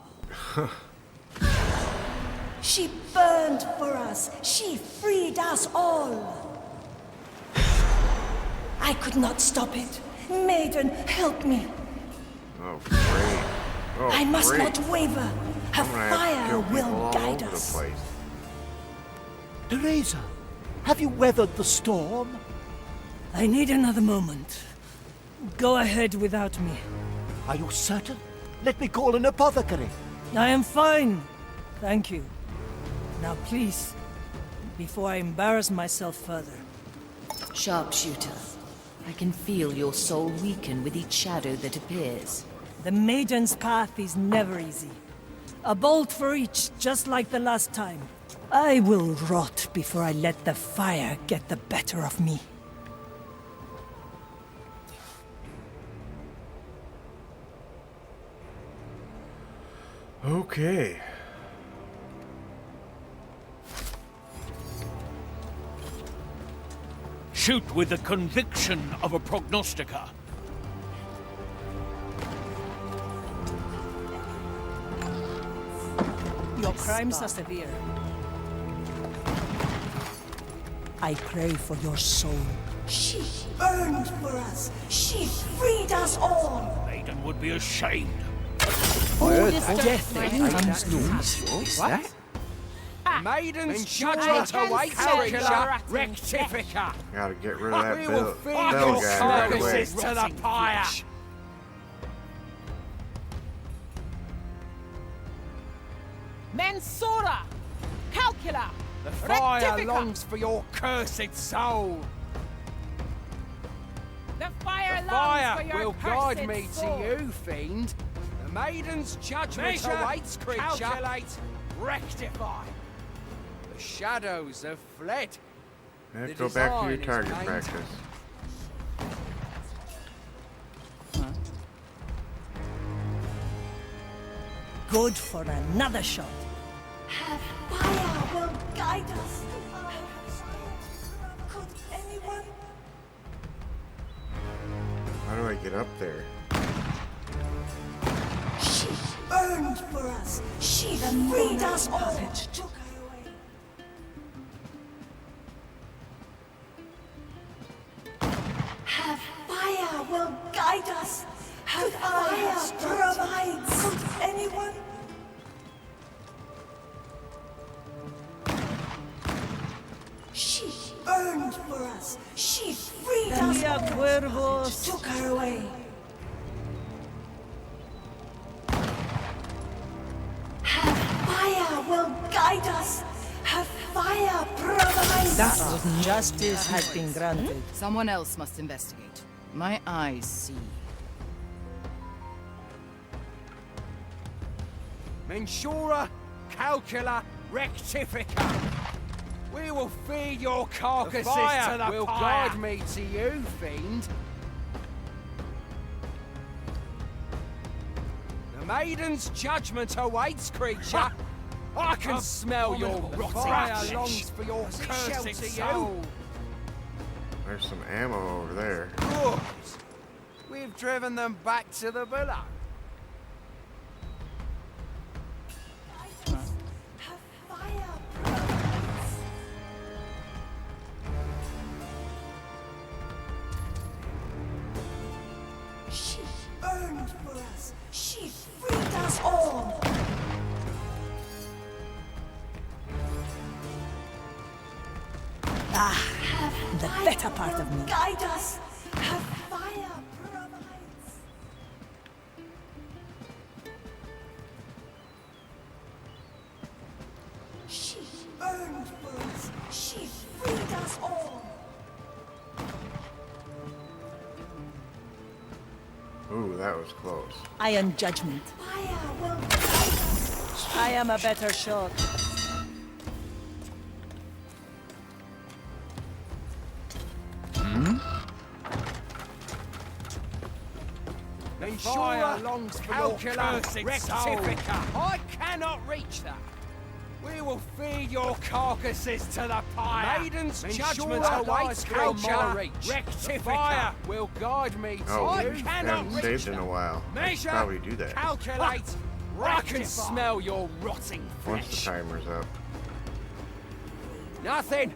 She burned for us. She freed us all. I could not stop it. Maiden, help me. Oh, great. Oh, I must great. not waver. Her I'm gonna have to fire kill people will all guide over us. the place. Teresa, have you weathered the storm? I need another moment. Go ahead without me. Are you certain? Let me call an apothecary. I am fine. Thank you. Now please, before I embarrass myself further. Sharpshooter, I can feel your soul weaken with each shadow that appears. The maiden's path is never easy. A bolt for each, just like the last time. I will rot before I let the fire get the better of me. Okay. Shoot with the conviction of a prognosticator. Your crimes are severe. I pray for your soul. She burned for us. She freed us all. Maiden would be ashamed. Death comes to What's that? Maiden's judgment awaits, calcula, rectifica. Gotta get rid of that We will bell feed guy your right away. carcasses to the fire. Mensura! Calcula! The fire Rectifica! longs for your cursed soul. The fire The longs fire for your will cursed guide me soul. to you, fiend. The maiden's judgment Measure, awaits, creature. calculate, rectify. The shadows have fled. Yeah, The go back to your design is target painted. practice. Good for another shot. Fire will guide us. Could anyone? How do I get up there? She burned for us. She freed us all. Took her away. Her fire will guide us. Her fire provides. Could anyone? She burned for us. She freed us all. Cuervos. Took her away. Her fire will guide us. Her fire provides. Justice has been granted. Someone else must investigate. My eyes see. Mensura, calcula, rectifica. We will feed your carcasses to the will pyre. Guide me to you, fiend. The maiden's judgment awaits, creature. I can smell your rotting fire longs for your cursed soul. There's some ammo over there. Good. We've driven them back to the villa. She burned for us. She freed us all. The better part of me. Guide us. Her fire provides. She burned for us. She freed us all. Ooh, that was close. I am judgment. Fire will guide us. I am a better shot. Fire longs for your cursed rectifica. I cannot reach that. We will feed your carcasses to the pyre. Maiden's judgment awaits, creature. Rectifica will guide me to Oh, you. we Cannot haven't reach saved in that. a while. I should Measure, probably do that calculate, I can smell your rotting once the flesh. timer's up. Nothing.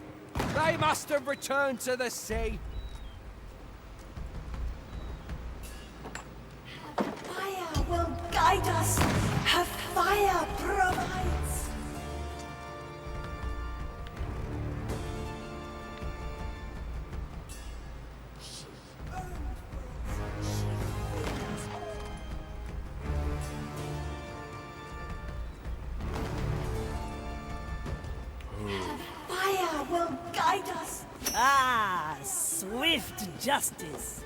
They must have returned to the sea. Fire will guide us. Her fire provides. She burned for us. She freed us all. Her fire will guide us. Ah, swift justice.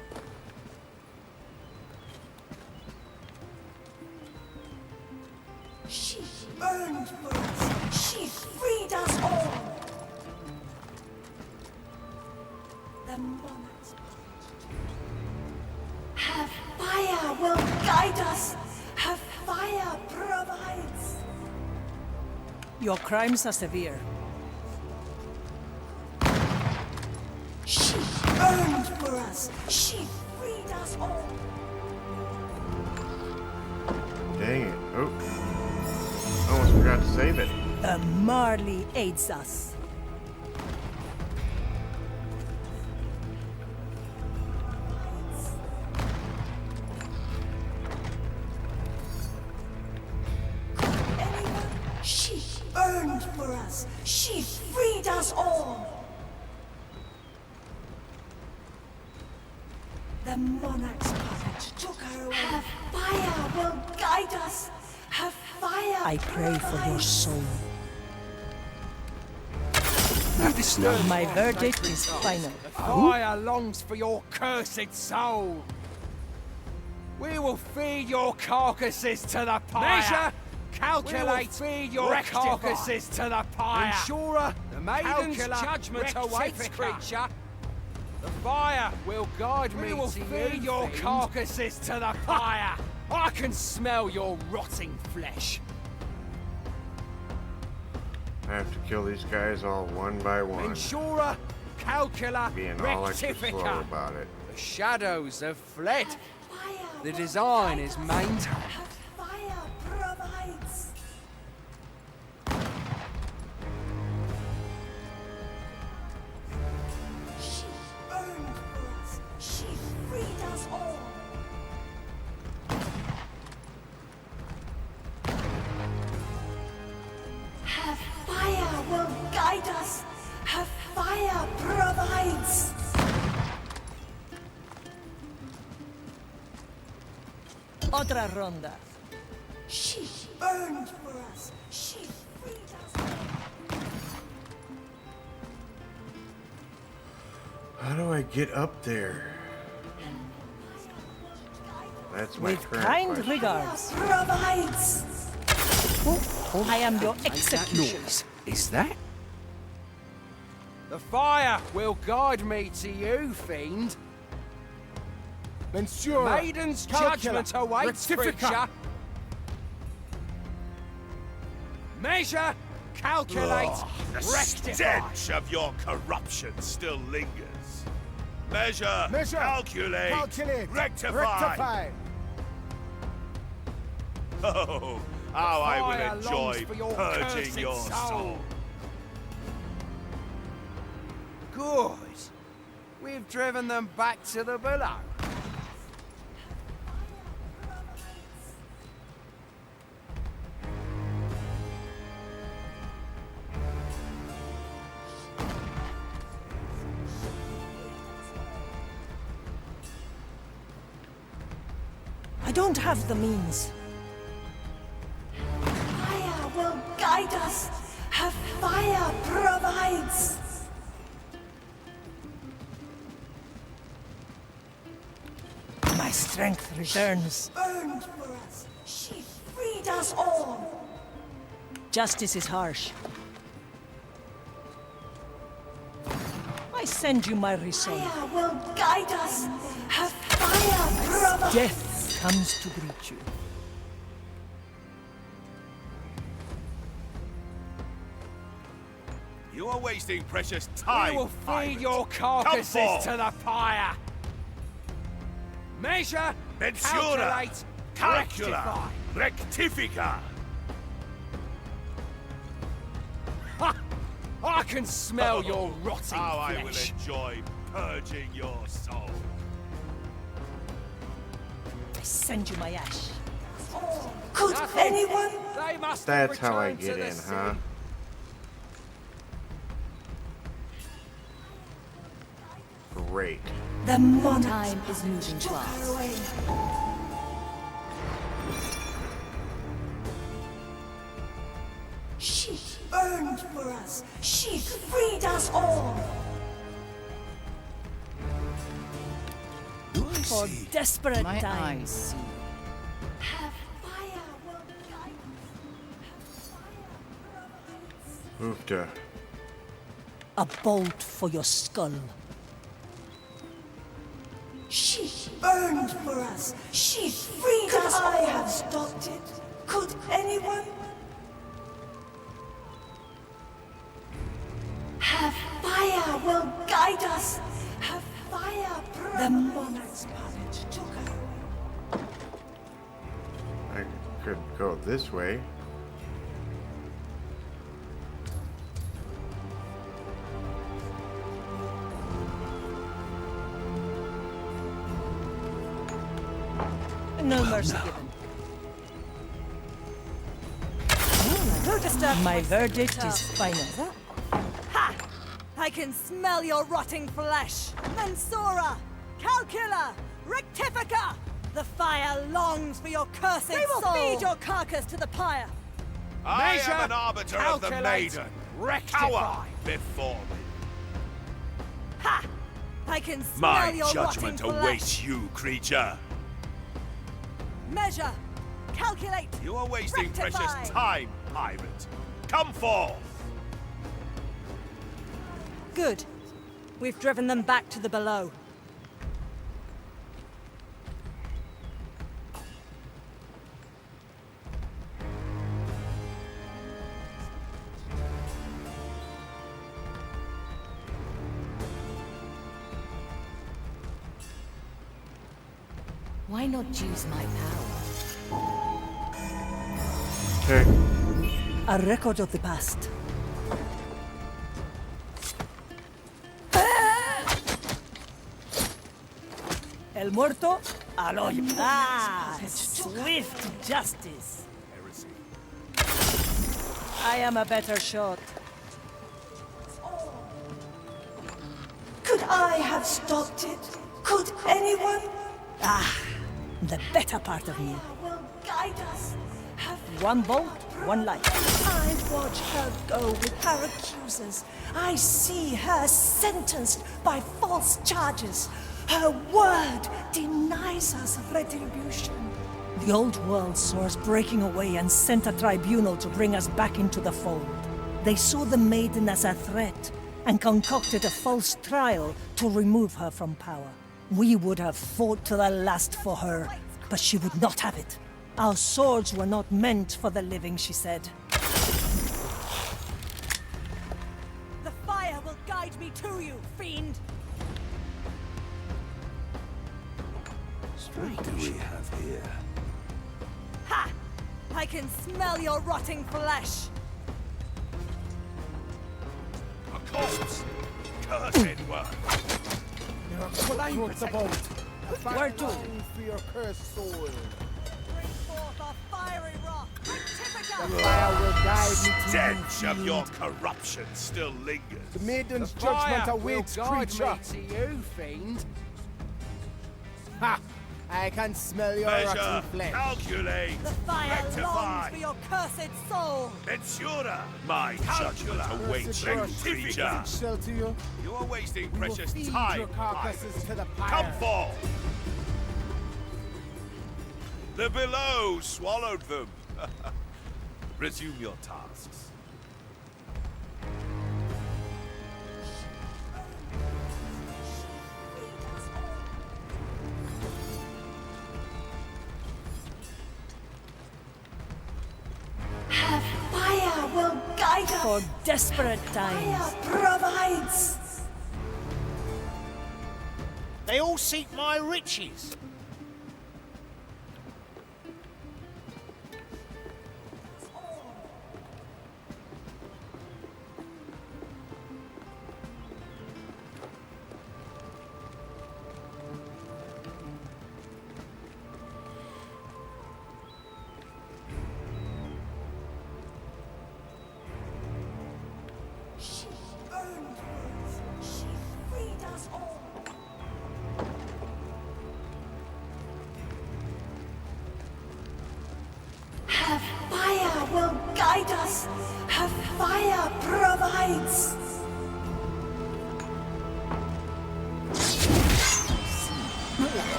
She burned for us. She freed us all. The monarch's her fire will guide us. Her fire provides. Your crimes are severe. She burned for us. She freed us all. Dang it. Oh. Almost forgot to save it. The Marley aids us. She burned for us. She freed us all. The monarch's puppet took her away. Her fire will guide us. Her fire. I pray for your soul. Disturb My verdict is final. Fire longs for your cursed soul. We will feed your carcasses to the pyre. Measure, calculate, feed your carcasses to the pyre. Insurer, the maiden's judgment awaits, creature. The fire will guide me to you. We will feed your carcasses to the pyre. I can smell your rotting flesh. I have to kill these guys all one by one. Insura, calcula, Being all extra slow rectifica. about it. The shadows have fled. The design is maintained. Fire provides. She burned for us. She freed us all. Her fire will guide us. Her fire provides. Otra ronda. She burned for us. She freed us. How do I get up there? That's my With current kind question. regards. Provides. I am your That executioner. noise. Is that? The fire will guide me to you, fiend. Mensura, Maiden's calcula, judgment awaits, rectifica. creature. Measure, calculate, The rectify. stench of your corruption still lingers. Measure, calculate, rectify. Oh, how I Fire will longs enjoy for your purging cursed your soul. Good. We've driven them back to the below. I don't have the means. Fire will guide us. Her fire provides. My strength returns. Burned for us. She freed us all. Justice is harsh. I send you my resolve. Fire will guide us. Her fire provides. Death comes to greet you. You are wasting precious time. We will feed pirate. your Come carcasses forth. to the fire. Measure, Mensura, calculate, calcula, rectify. rectifica. Ha! I can smell your rotting How I will flesh. enjoy purging your soul. I send you my ash. Could anyone? They must That's have how I returned get to the in, sea. huh? Great. The monarch Time is moving took her fast. away. She burned for us. She freed us all. Do I For see? desperate My times. eyes see. Her fire will guide us. Oofta. A bolt for your skull. She burned for us. She freed us all. I have stopped it. Could anyone? Her fire will guide us. Her fire. The monarch's palace took her away. I could go this way. No mercy given. My verdict is final. Ha! I can smell your rotting flesh. Mensura, calcula, rectifica. The fire longs for your cursed soul. We will feed your carcass to the pyre. I Measure, am an arbiter of the calculate, maiden. rectify. Cower before me. Ha! I can smell My your judgment rotting awaits flesh. you, creature. Measure, calculate. You are wasting rectify. precious time, pirate. Come forth. Good. We've driven them back to the below. Why not use my power? Okay. A record of the past. El muerto al hoyo. Ah, swift justice. I am a better shot. Could I have stopped it? Could anyone? Ah, the better part of me. Will guide us. One bolt, one life. I watch her go with her accusers. I see her sentenced by false charges. Her word denies us retribution. The old world saw us breaking away and sent a tribunal to bring us back into the fold. They saw the maiden as a threat and concocted a false trial to remove her from power. We would have fought to the last for her, but she would not have it. Our swords were not meant for the living, she said. The fire will guide me to you, fiend! What do we have here? Ha! I can smell your rotting flesh! A corpse! Cursed one! There are claims about. Where to? For your cursed soul. Bring forth a fiery wrath! The Typical! fire will guide me to Stench you, of your fiend. corruption still lingers. The maiden's The judgment fire awaits, will guide creature. me to you, fiend. Ha! I can smell your Measure, rotten flesh. calculate, The fire longs rectify, for your cursed soul! ensure. My judgment awaits you, creature. Shall to you. You are wasting We will precious feed time, your carcasses to the Come pyre. forth! The below swallowed them. Resume your tasks. Her fire will guide us. For desperate times. Fire provides. They all seek my riches. She burned us. She freed us all. Her fire will guide us. Her fire provides.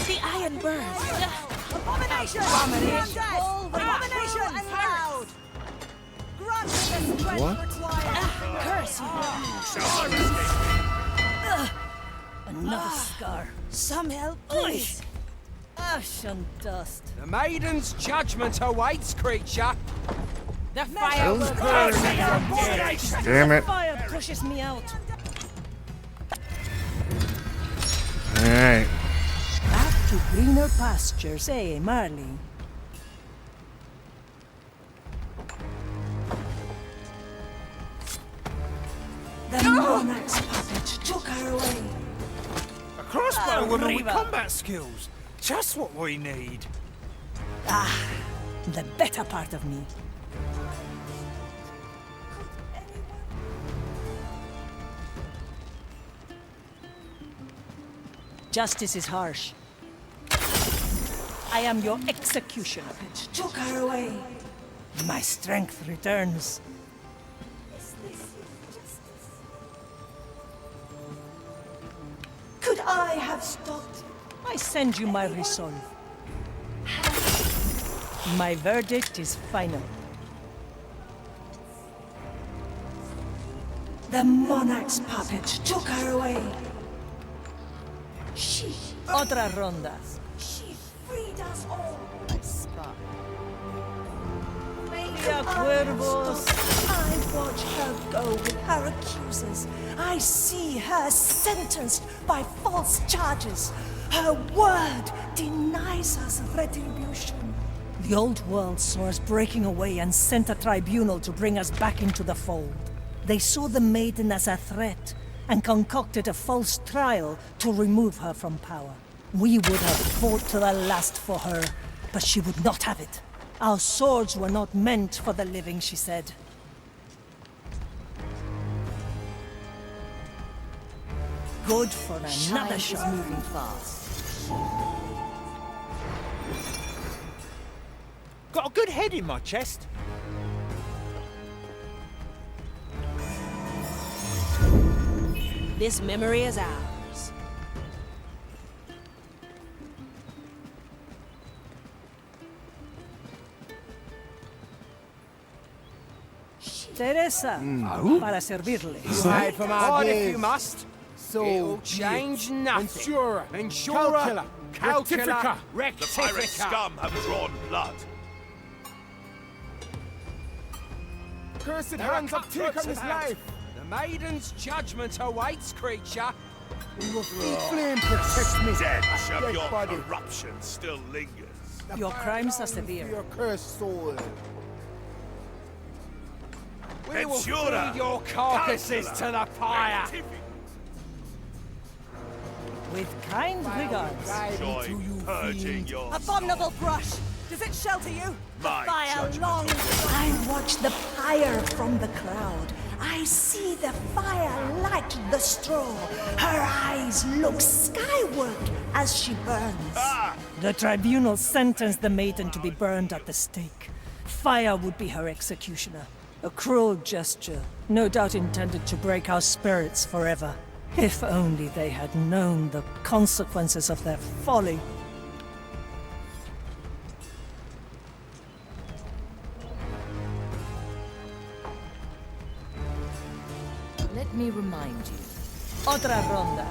The iron burns. Abomination! Abomination! Abomination and loud! Grant me the strength What? required! Curse you. Another scar. Some help, please. Ash and dust. The maiden's judgment awaits, creature. The fire will burn. Damn it. Fire pushes me out. Alright. Back to greener pastures, eh, Marley? The monarch's puppet took her away. A crossbow woman with Arriba. combat skills. Just what we need. Ah, the better part of me. Justice is harsh. I am your executioner. Took her away. My strength returns. Could I have stopped? I send you my resolve. My verdict is final. The monarch's puppet took her away. She Otra ronda. She freed us all. Ya cuervos. I watch her go with her accusers. I see her sentenced by false charges. Her word denies us retribution. The old world saw us breaking away and sent a tribunal to bring us back into the fold. They saw the maiden as a threat and concocted a false trial to remove her from power. We would have fought to the last for her, but she would not have it. Our swords were not meant for the living, she said. Good for another shot. Moving fast. Got a good head in my chest. This memory is ours. Teresa, para servirle. Hide from our Hide if gaze. you must. So It'll change nothing. Ensura, Ensura, Calcula, Rectifica. The pirate scum have drawn blood. Cursed There are hands have taken cutthroats his about. life. The maiden's judgment awaits, creature. We will feed flame protect me. Dead of Dead your body. corruption still lingers. Your crimes are For severe. your cursed soul. We will Ensura, feed your carcasses to the pyre. With kind regards. Joy purging your Abominable brush! Does it shelter you? The My fire judgment longs. I watch the pyre from the crowd. I see the fire light the straw. Her eyes look skyward as she burns. The tribunal sentenced the maiden to be burned at the stake. Fire would be her executioner. A cruel gesture, no doubt intended to break our spirits forever. If only they had known the consequences of their folly. Let me remind you. Otra ronda.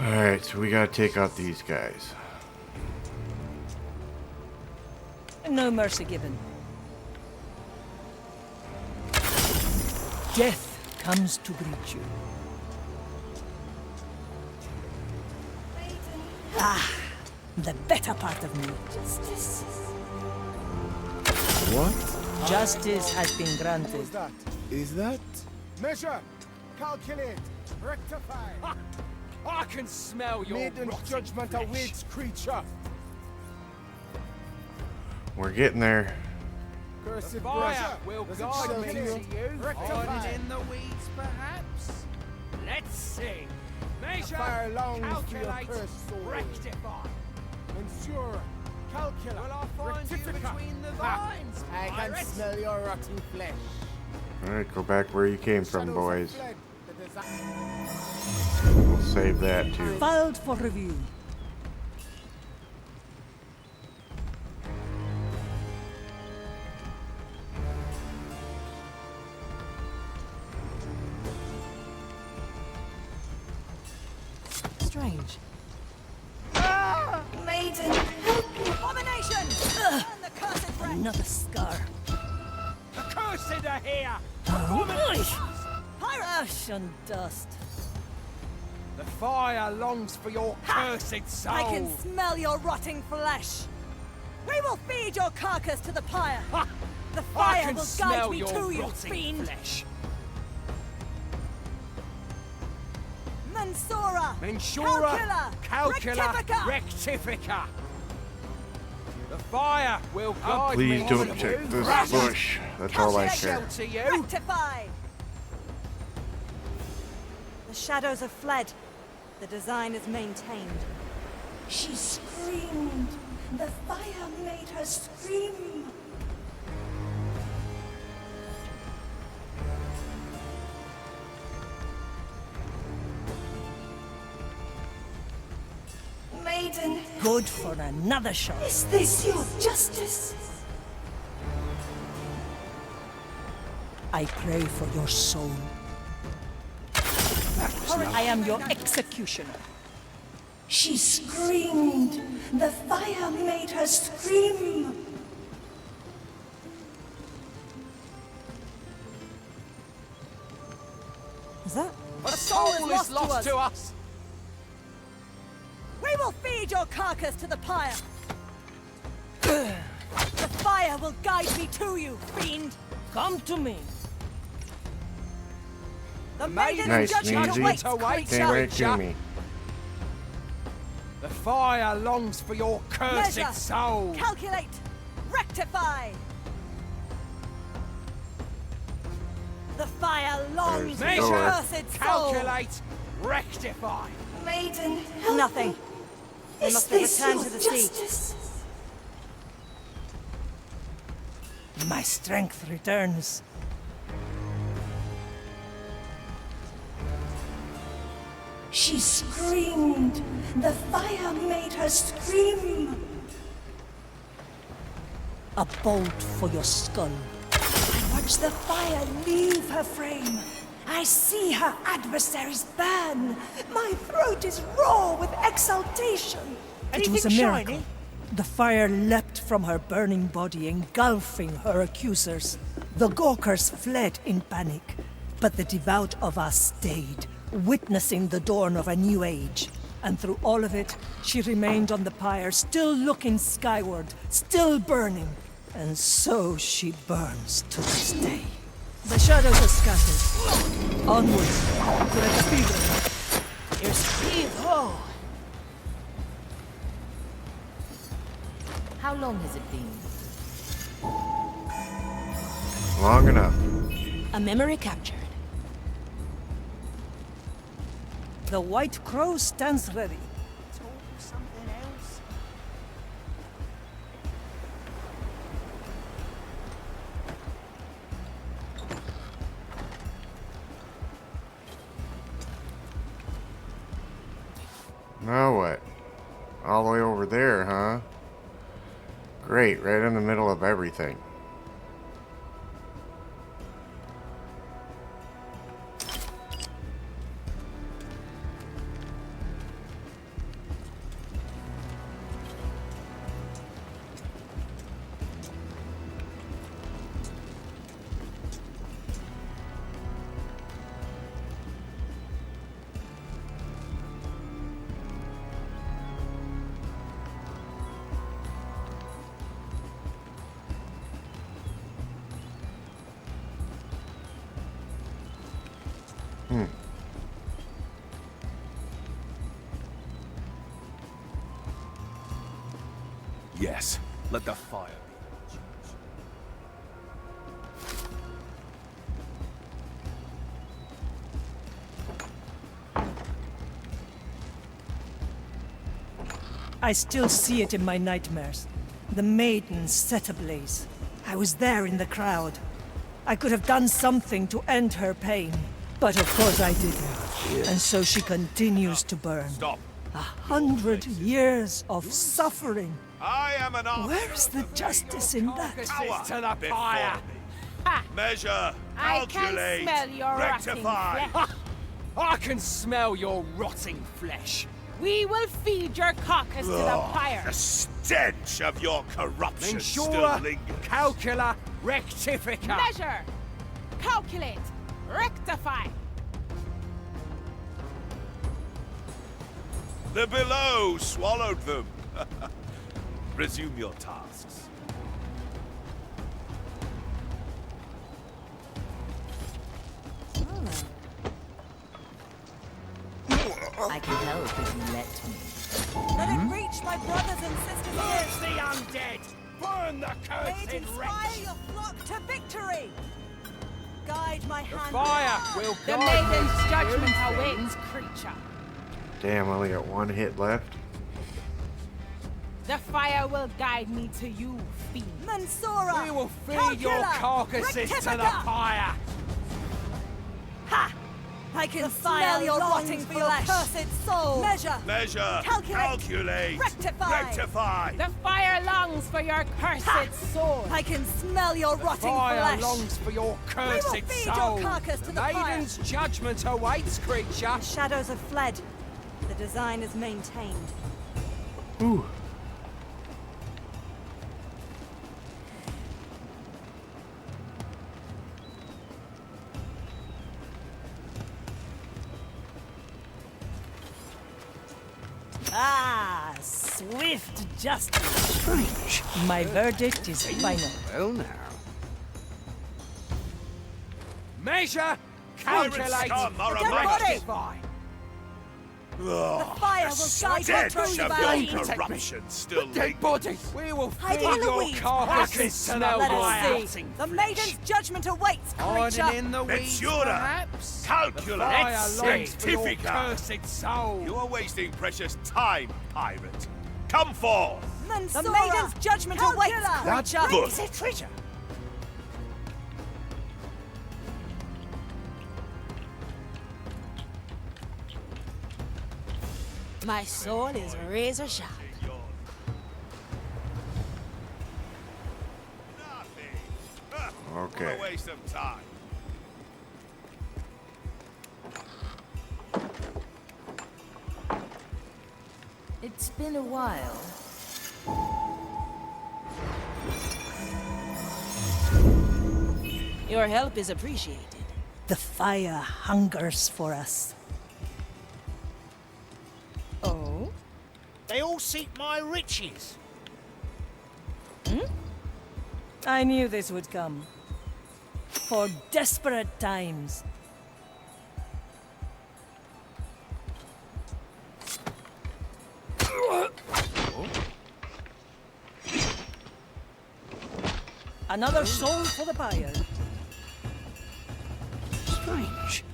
Alright, so we gotta take out these guys. No mercy given. Death comes to greet you. Ah, the better part of me. Justice. What? Justice has been granted. What's that? Is that? Measure, calculate, rectify. Ha! I can smell your Maiden's rotting judgment flesh. awaits, creature. We're getting there. Cursed Fire breath. will Does it guide shelter me you? to you. Rectify. Hiding in the weeds, perhaps. Let's see. Measure, fire longs for your calculate, cursed soul. rectify. Ensure, calculate, Will I find you rectifica. between the Ha! vines, I can pirate? smell your rotten flesh. Alright, go back where you came from, Shadows boys. have fled. The desire- We'll save that too. Filed for review. Strange. Maiden, Abomination! Burn the cursed wretch! Another scar. The cursed are here! Ash and dust. The fire longs for your cursed soul. I can smell your rotting flesh. We will feed your carcass to the pyre. Ha! The I fire can will smell guide me your to you, rotting fiend. flesh. Mensura! Mensura, calcula, Rectifica! rectifica. The fire will guide Please me don't to check you. this Rash. bush. That's all I care. Shelter you. Rectify! The shadows have fled. The design is maintained. she screamed. The fire made her scream. Maiden, Good for another shot. is this your justice? I pray for your soul. I am your executioner. She screamed. The fire made her scream. Is that? A soul is lost to us! We will feed your carcass to the pyre. The fire will guide me to you, fiend. Come to me. The maiden's Nice, judgment Sneezy. awaits, Came creature. right to me. The fire longs for your cursed Measure, soul! calculate, rectify. The fire longs for your Measure, cursed soul. calculate, rectify. Maiden, help Nothing. me. They Is must have this returned your to the sea. justice? My strength returns. She screamed. The fire made her scream. A bolt for your skull. I watch the fire leave her frame. I see her adversaries burn. My throat is raw with exultation. It was a miracle. The fire leapt from her burning body, engulfing her accusers. The Gawkers fled in panic, but the devout of us stayed, witnessing the dawn of a new age. And through all of it, she remained on the pyre, still looking skyward, still burning. And so she burns to this day. The shadows are scattered. Onwards, to the cathedral. Here's Eve Ho. How long has it been? Long enough. A memory captured. The White Crow stands ready. Now what? All the way over there, huh? Great, right in the middle of everything. Yes, let the fire be. I still see it in my nightmares. The maiden set ablaze. I was there in the crowd. I could have done something to end her pain. But of course I didn't. And so she continues to burn. Stop. 100 years of suffering. I am an officer. Where is the justice in that? Carcasses to the pyre! Measure, I calculate, can smell your rectify. rotting flesh. I can smell your rotting flesh. We will feed your carcass to the pyre. The stench of your corruption still Mensura, lingers. calcula, rectifica. Measure, calculate, rectify. The below swallowed them. Resume your tasks. I can help if you let me. Let it reach my brothers and sisters Curse here. the undead! Burn the cursed Made inspire wretch! your flock to victory. Guide my The hand. fire will The guide maiden's me. judgment awaits, creature. Damn, I only got one hit left. The fire will guide me to you, fiend. Mensura. We will feed your calcula, carcasses to the rectifica. pyre! Ha! I can smell your rotting for your cursed soul. Measure. Calculate. Rectify. The fire longs for your cursed soul. I can smell your rotting Fire flesh. longs for your cursed We will feed soul. your carcass to the Maiden's judgment awaits, creature. Shadows have fled. The design is maintained. Ooh. Ah, swift justice. Strange. My verdict is final. Well now. Measure, calculate, rectify. The fire will guide you through the valley. Corruption still Dead bodies. We will Hiding feed in the your weeds. carcasses to the Let fire. us see. The maiden's judgment awaits, creature. Hiding in the weeds, perhaps. Calculate. Fire longs for your Rectifica. cursed soul. You are wasting precious time, pirate. Come forth. The maiden's judgment awaits, creature. Good. Is it treasure? My soul is razor sharp. Okay. What a waste of time. It's been a while. Your help is appreciated. The fire hungers for us. Oh? They all seek my riches. I knew this would come. For desperate times. Another soul for the pyre. Strange.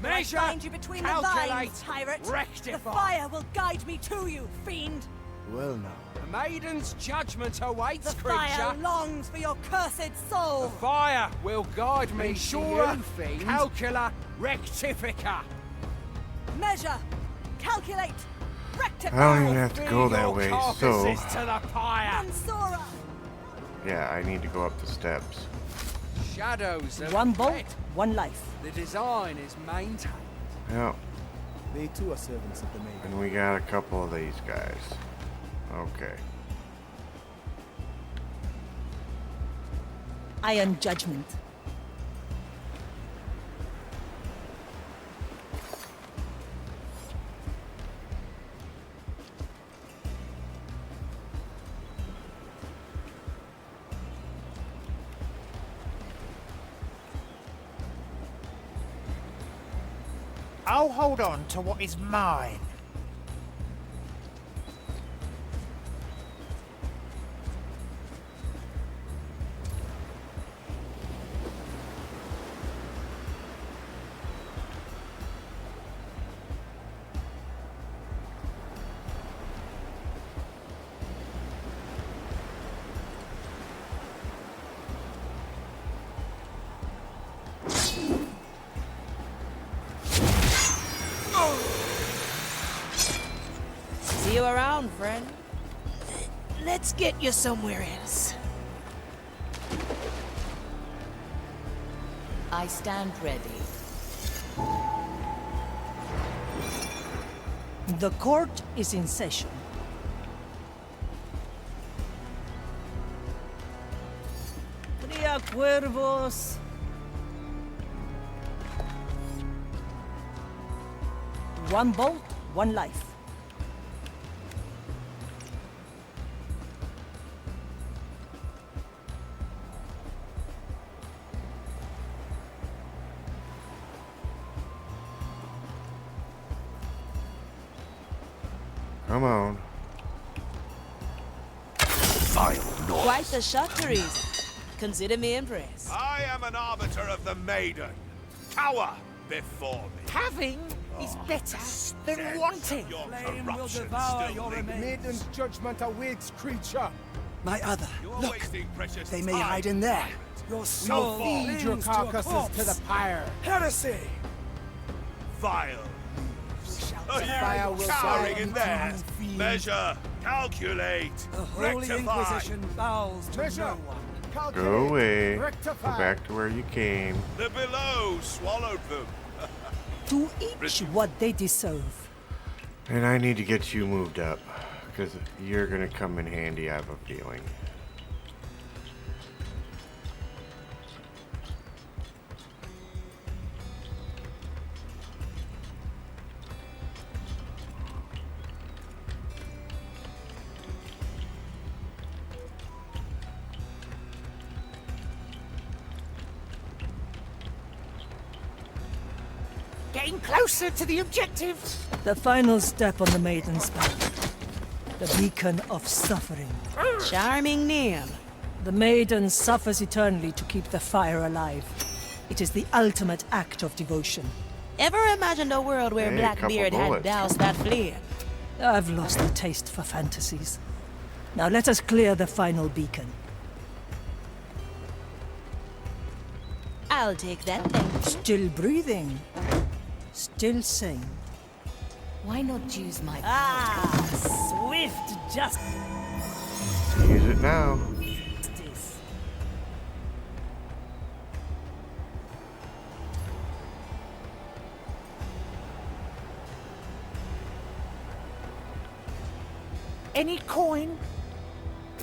Measure, Find you between the calculate, vines, pirate. rectify. The fire will guide me to you, fiend. Well now. The maiden's judgment awaits, The creature. fire longs for your cursed soul. The fire will guide me Ensure, to you, fiend. Calcula, rectifica. Measure. Calculate. Rectify. I don't even have to go that way, so... Carcasses to the fire. Mansura. Yeah, I need to go up the steps. Shadows of One bolt, red. one life. The design is maintained. Yeah, They too are servants of the maiden. and we got a couple of these guys. Okay. Iron judgment. I'll hold on to what is mine. See you around, friend. Let's get you somewhere else. I stand ready. The court is in session. Tria cuervos. One bolt, one life. Come on. Quite the shot, Teresa. Consider me impressed. I am an arbiter of the maiden. Cower before me. Having is better than wanting. Your Flame will corruption devour still your lingers. remains. Maiden's judgment awaits, creature. My other. You're Look, wasting precious they may time. hide in there. Your How soul far? feed your carcasses to the pyre. Heresy! Vile. Are Fire you will cowering guide in you there? to fiend. Measure, calculate, The Holy rectify. Inquisition bows to Measure. no one. Calculate. Go away. Go Rectify. back to where you came. The below swallowed them. To each what they deserve. And I need to get you moved up. Because you're going to come in handy, I have a feeling. Getting closer to the objective. The final step on the Maiden's path. The beacon of suffering. Charming name. The Maiden suffers eternally to keep the fire alive. It is the ultimate act of devotion. Ever imagined a world where Hey, Blackbeard couple had bullets. doused that flame? I've lost the taste for fantasies. Now let us clear the final beacon. I'll take that, thanks. Still breathing. Still sane. Why not use my Swift justice. Use it now. Any coin?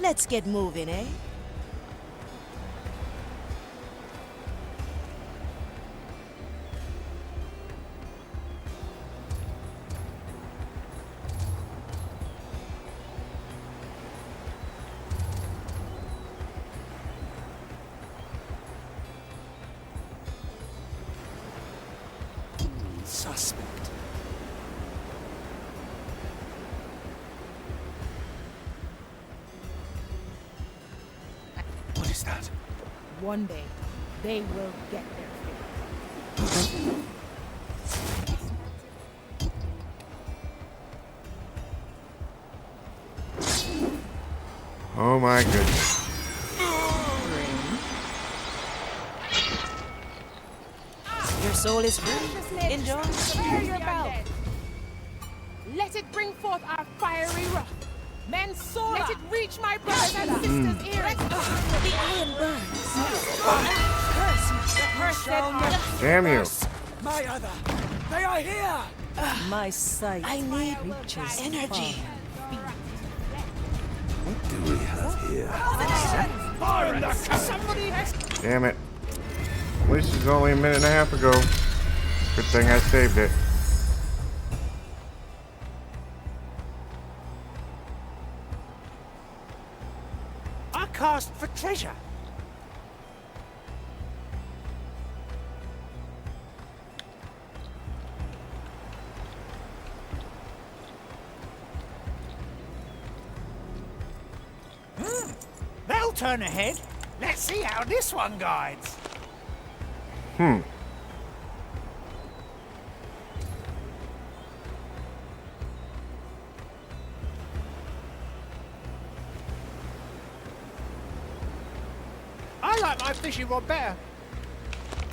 Let's get moving, eh? Suspect. What is that? One day, they will get their fate. Oh my goodness. Your soul is free. Enjoy. Prepare your belt. Let it bring forth our fiery wrath. Mensura! Let it reach my brothers and sisters' ears. The iron burns. Damn you. My other. They are here. My sight I need reaches energy. What do we have here? Fire in the somebody has. Damn it. At least it's only a minute and a half ago. Good thing I saved it. I cast for treasure. They'll turn ahead. Let's see how this one guides. I like my fishing rod better.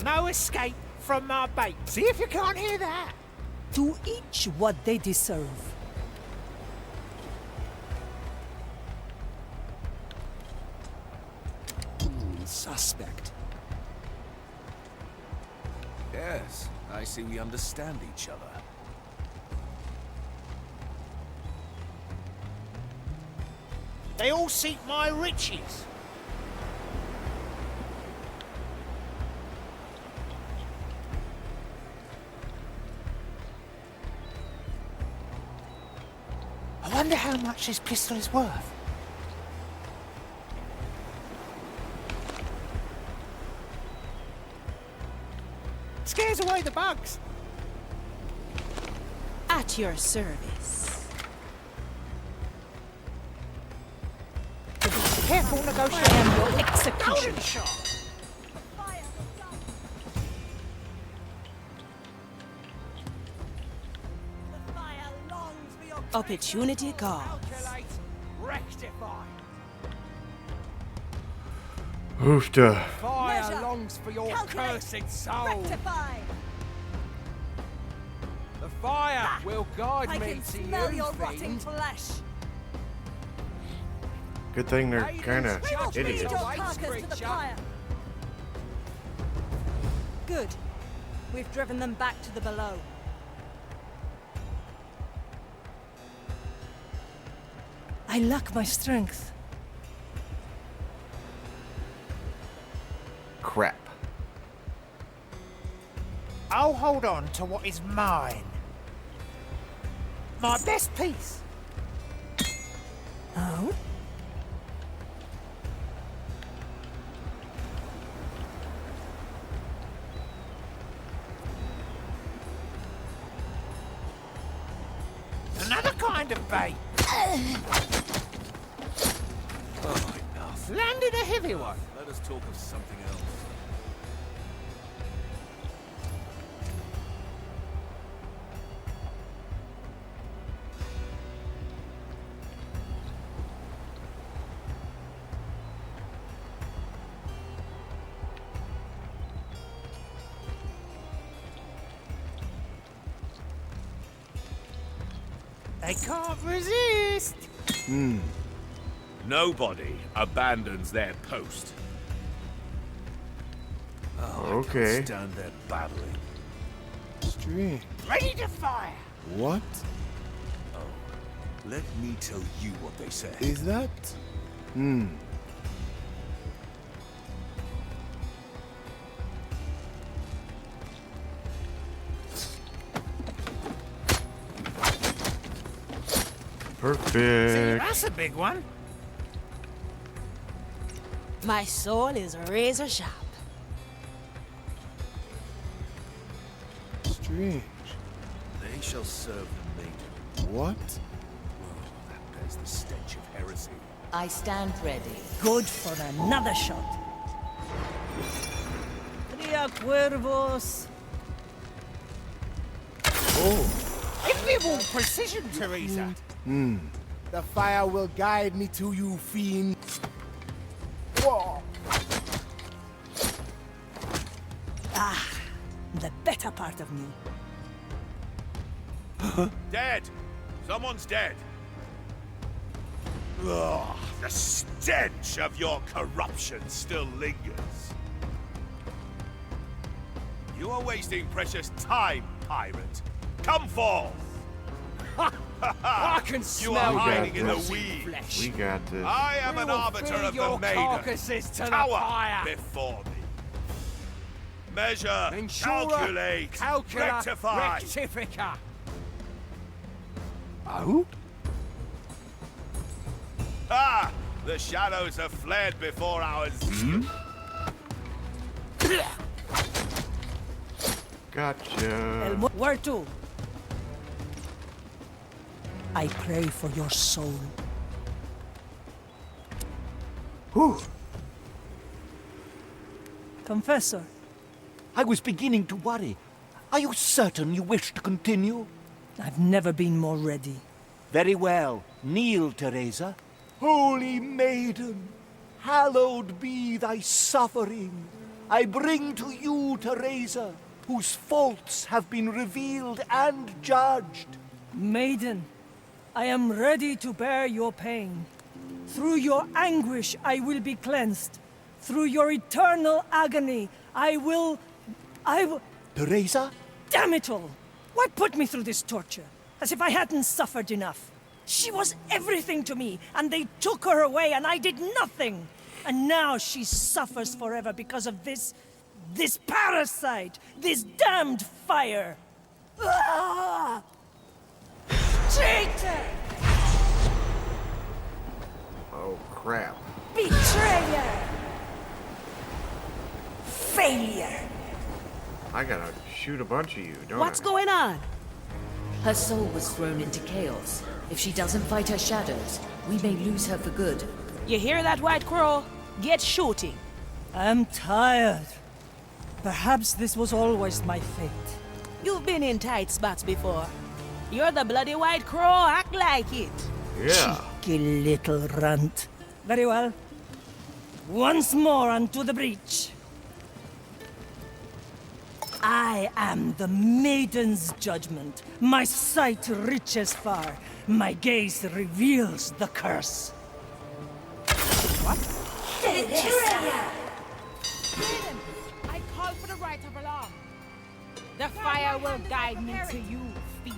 No escape from my bait. See if you can't hear that. To each what they deserve. Suspect. Yes, I see we understand each other. They all seek my riches. I wonder how much this pistol is worth. Scares away the bugs. At your service. Careful negotiation. I am your execution. Opportunity calls. Calculate, rectify. Oofta. Fire longs for your cursed soul. Rectify. The fire will guide I me can to smell you, your rotting fiend. flesh. Good thing they're kind of We will feed idiots. your carcass to the fire. Good. We've driven them back to the below. I lack my strength. Crap. I'll hold on to what is mine. My best piece. Oh? Another kind of bait. Oh, enough. Landed a heavy one. Let us talk of something else. They can't resist. Nobody abandons their post. Oh, I Okay. can't stand their babbling. Strange. Ready to fire. What Let me tell you what they say. is that? Perfect. That's a big one. My soul is razor sharp. Strange. They shall serve the maiden. What? That bears the stench of heresy. I stand ready. Good for another shot. Tria cuervos. Enviable precision, Teresa. The fire will guide me to you, fiend. Whoa. Ah, the better part of me. Dead! Someone's dead! Ugh, the stench of your corruption still lingers. You are wasting precious time, pirate. Come forth! I can You smell are We got hiding in the this. weeds. flesh. We got this. I am We an will arbiter feed of the your maiden. carcasses to the Cower fire. before me. Measure, Ensure, calculate, calcula, rectify. rectifica. Oh? Ah! The shadows have fled before our zeal. Gotcha. Where to? I pray for your soul. Whew. Confessor, I was beginning to worry. Are you certain you wish to continue? I've never been more ready. Very well. Kneel, Teresa. Holy maiden, hallowed be thy suffering. I bring to you, Teresa, whose faults have been revealed and judged. Maiden, I am ready to bear your pain. Through your anguish I will be cleansed. Through your eternal agony I will... Teresa? Damn it all! Why put me through this torture? As if I hadn't suffered enough. She was everything to me, and they took her away, and I did nothing. And now she suffers forever because of this parasite, this damned fire. Ah! Traitor! Oh, crap. Betrayer! Failure! I gotta shoot a bunch of you, don't What's I? going on? Her soul was thrown into chaos. If she doesn't fight her shadows, we may lose her for good. You hear that, White Crow? Get shooting. I'm tired. Perhaps this was always my fate. You've been in tight spots before. You're the bloody White Crow. Act like it. Yeah. Cheeky little runt. Very well. Once more unto the breach. I am the maiden's judgment. My sight reaches far. My gaze reveals the curse. What? Teresa! Maiden, I call for the right of alarm. The fire will guide me to you, fiend.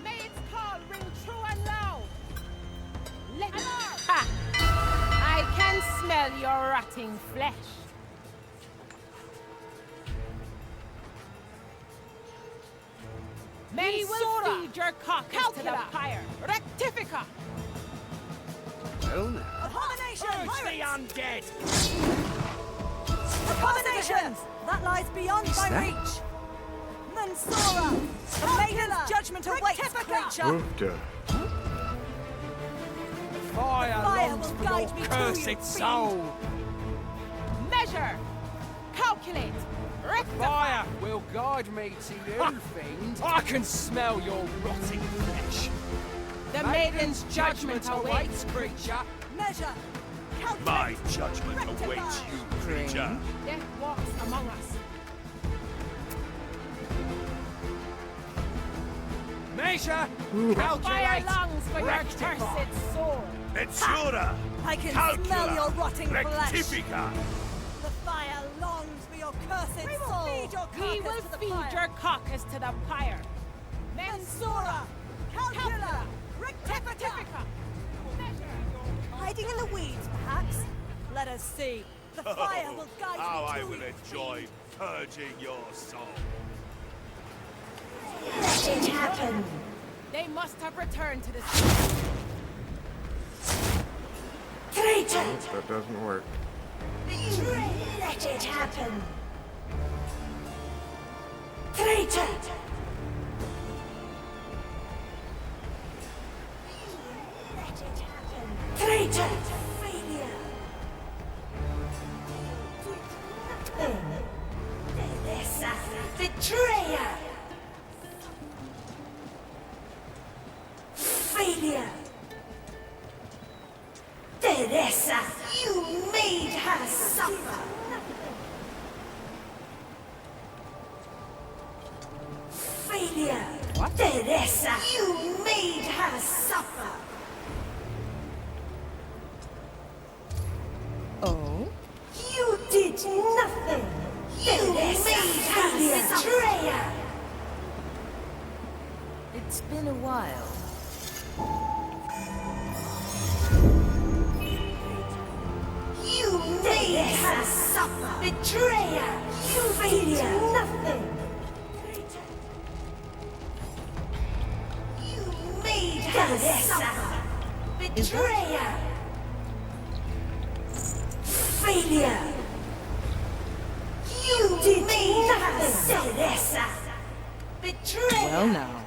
May its call ring true and loud. Let it out. Ha! I can smell your rotting flesh. We will feed your carcass to the pyre. Rectifica! Well now. Abomination! Purge the undead! Abominations! That lies beyond my reach. Mensura! The maiden's judgment awaits, creature! Woofda. Fire longs will for guide your me to cursed you, soul! Measure! Calculate! Rectify! Fire will guide me to you, fiend. I can smell your rotting flesh. The maiden's judgment awaits. creature. Measure! Calculate! My judgment awaits you, creature. Death walks among us. Measure! Fire Calculate! lungs for your Rectify. cursed soul. Mensura! I can Calcula. smell your rotting flesh! Rectifica! The fire longs for your cursed soul! We will feed your carcass to the pyre. Mensura! Calcula! Rectifica! Hiding in the weeds, perhaps? Let us see. The fire will guide How you I to will it. enjoy purging your soul. Let it happen. They must have returned to the sea. Nope, that doesn't work. Let it happen. Traitor! Traitor! Failure! Teresa, betrayer. Failure! Teresa, you made her suffer. Failure! Teresa, you made her suffer. Oh? You did nothing. You made her betrayer. It's been a while. You made her suffer. Betrayer. You did nothing. You made her suffer. Betrayer. Failure! You did nothing, Teresa. Betrayer. Well now.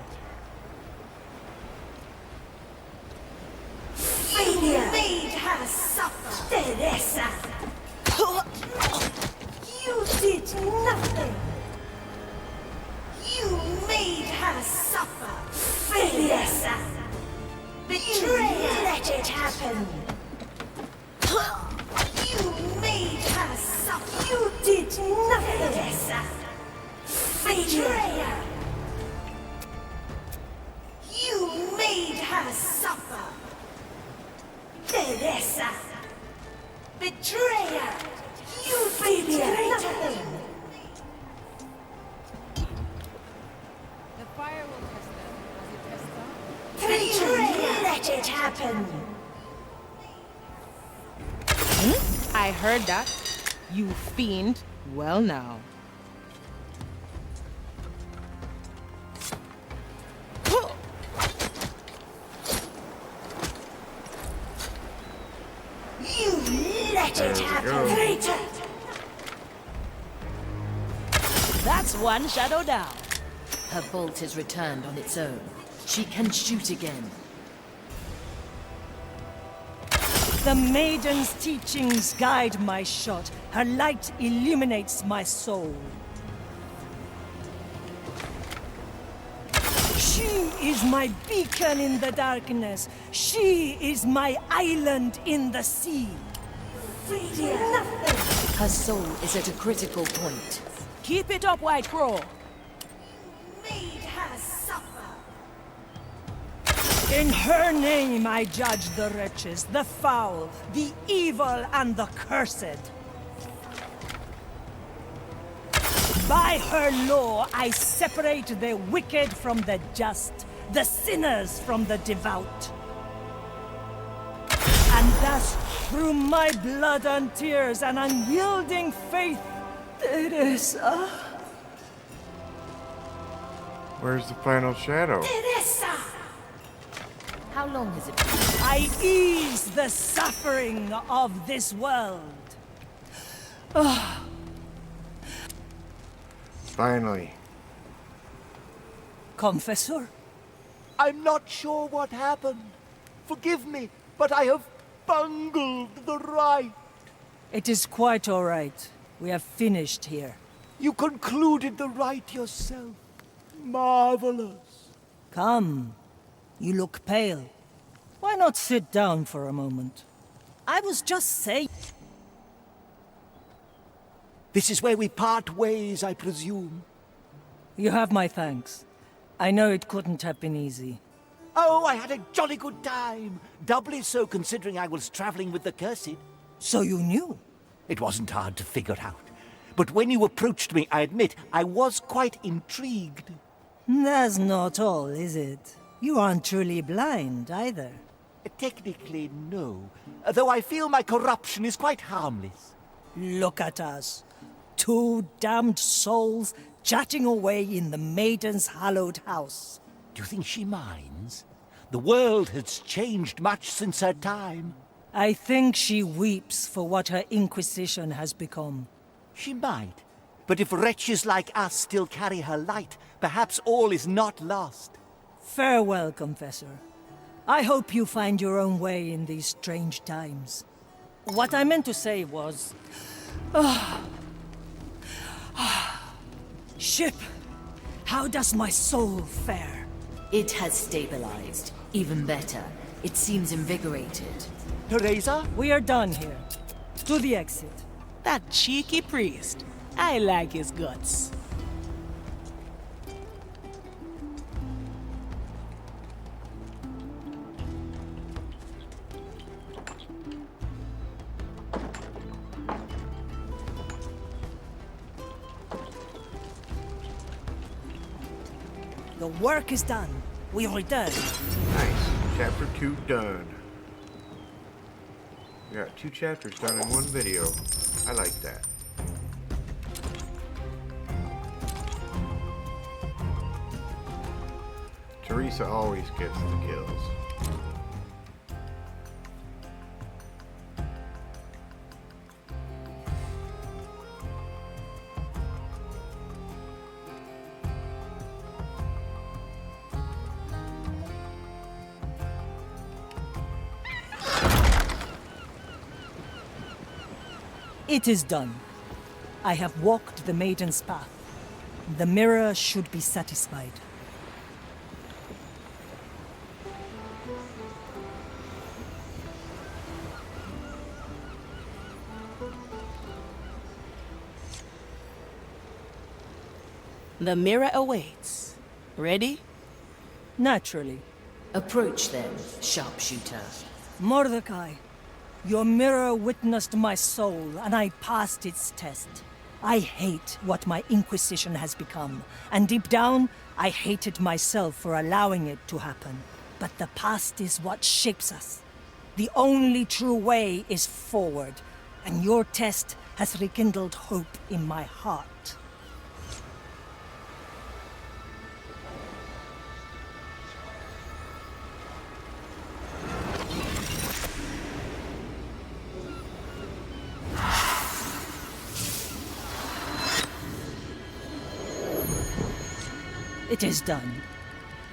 You made her suffer, Teresa. You did nothing. You made her suffer, Teresa. Betrayer. Let it happen. You made her suffer. You did nothing, Teresa. Betrayer. You made her suffer. Teresa! Betrayer! You betrayed nothing! The fire will test them. Does it test them? Betrayer! Let it happen! I heard that. You fiend. Well now. You let it happen, traitor! That's one shadow down. Her bolt is returned on its own. She can shoot again. The maiden's teachings guide my shot. Her light illuminates my soul. She is my beacon in the darkness. She is my island in the sea. Nothing. Her soul is at a critical point. Keep it up, White Crow. Made her suffer. In her name I judge the wretches, the foul, the evil, and the cursed. By her law, I separate the wicked from the just, the sinners from the devout. And thus, through my blood and tears and unyielding faith, Teresa. Where's the final shadow? Teresa! How long has it been? I ease the suffering of this world. Finally. Confessor? I'm not sure what happened. Forgive me, but I have bungled the rite. It is quite all right. We have finished here. You concluded the rite yourself. Marvelous. Come. You look pale. Why not sit down for a moment? I was just saying... This is where we part ways, I presume. You have my thanks. I know it couldn't have been easy. Oh, I had a jolly good time. Doubly so considering I was traveling with the Cursed. So you knew? It wasn't hard to figure out. But when you approached me, I admit, I was quite intrigued. That's not all, is it? You aren't truly blind, either. Technically, no. Though I feel my corruption is quite harmless. Look at us. Two damned souls chatting away in the maiden's hallowed house. Do you think she minds? The world has changed much since her time. I think she weeps for what her Inquisition has become. She might. But if wretches like us still carry her light, perhaps all is not lost. Farewell, Confessor. I hope you find your own way in these strange times. What I meant to say was... Ship, how does my soul fare? It has stabilized. Even better. It seems invigorated. Teresa? We are done here. To the exit. That cheeky priest. I like his guts. The work is done. We return. Nice. Chapter 2 done. We got 2 chapters done in one video. I like that. Teresa always gets the kills. It is done. I have walked the maiden's path. The mirror should be satisfied. The mirror awaits. Ready? Naturally. Approach then, sharpshooter. Mordecai, your mirror witnessed my soul, and I passed its test. I hate what my Inquisition has become, and deep down, I hated myself for allowing it to happen. But the past is what shapes us. The only true way is forward, and your test has rekindled hope in my heart. It is done.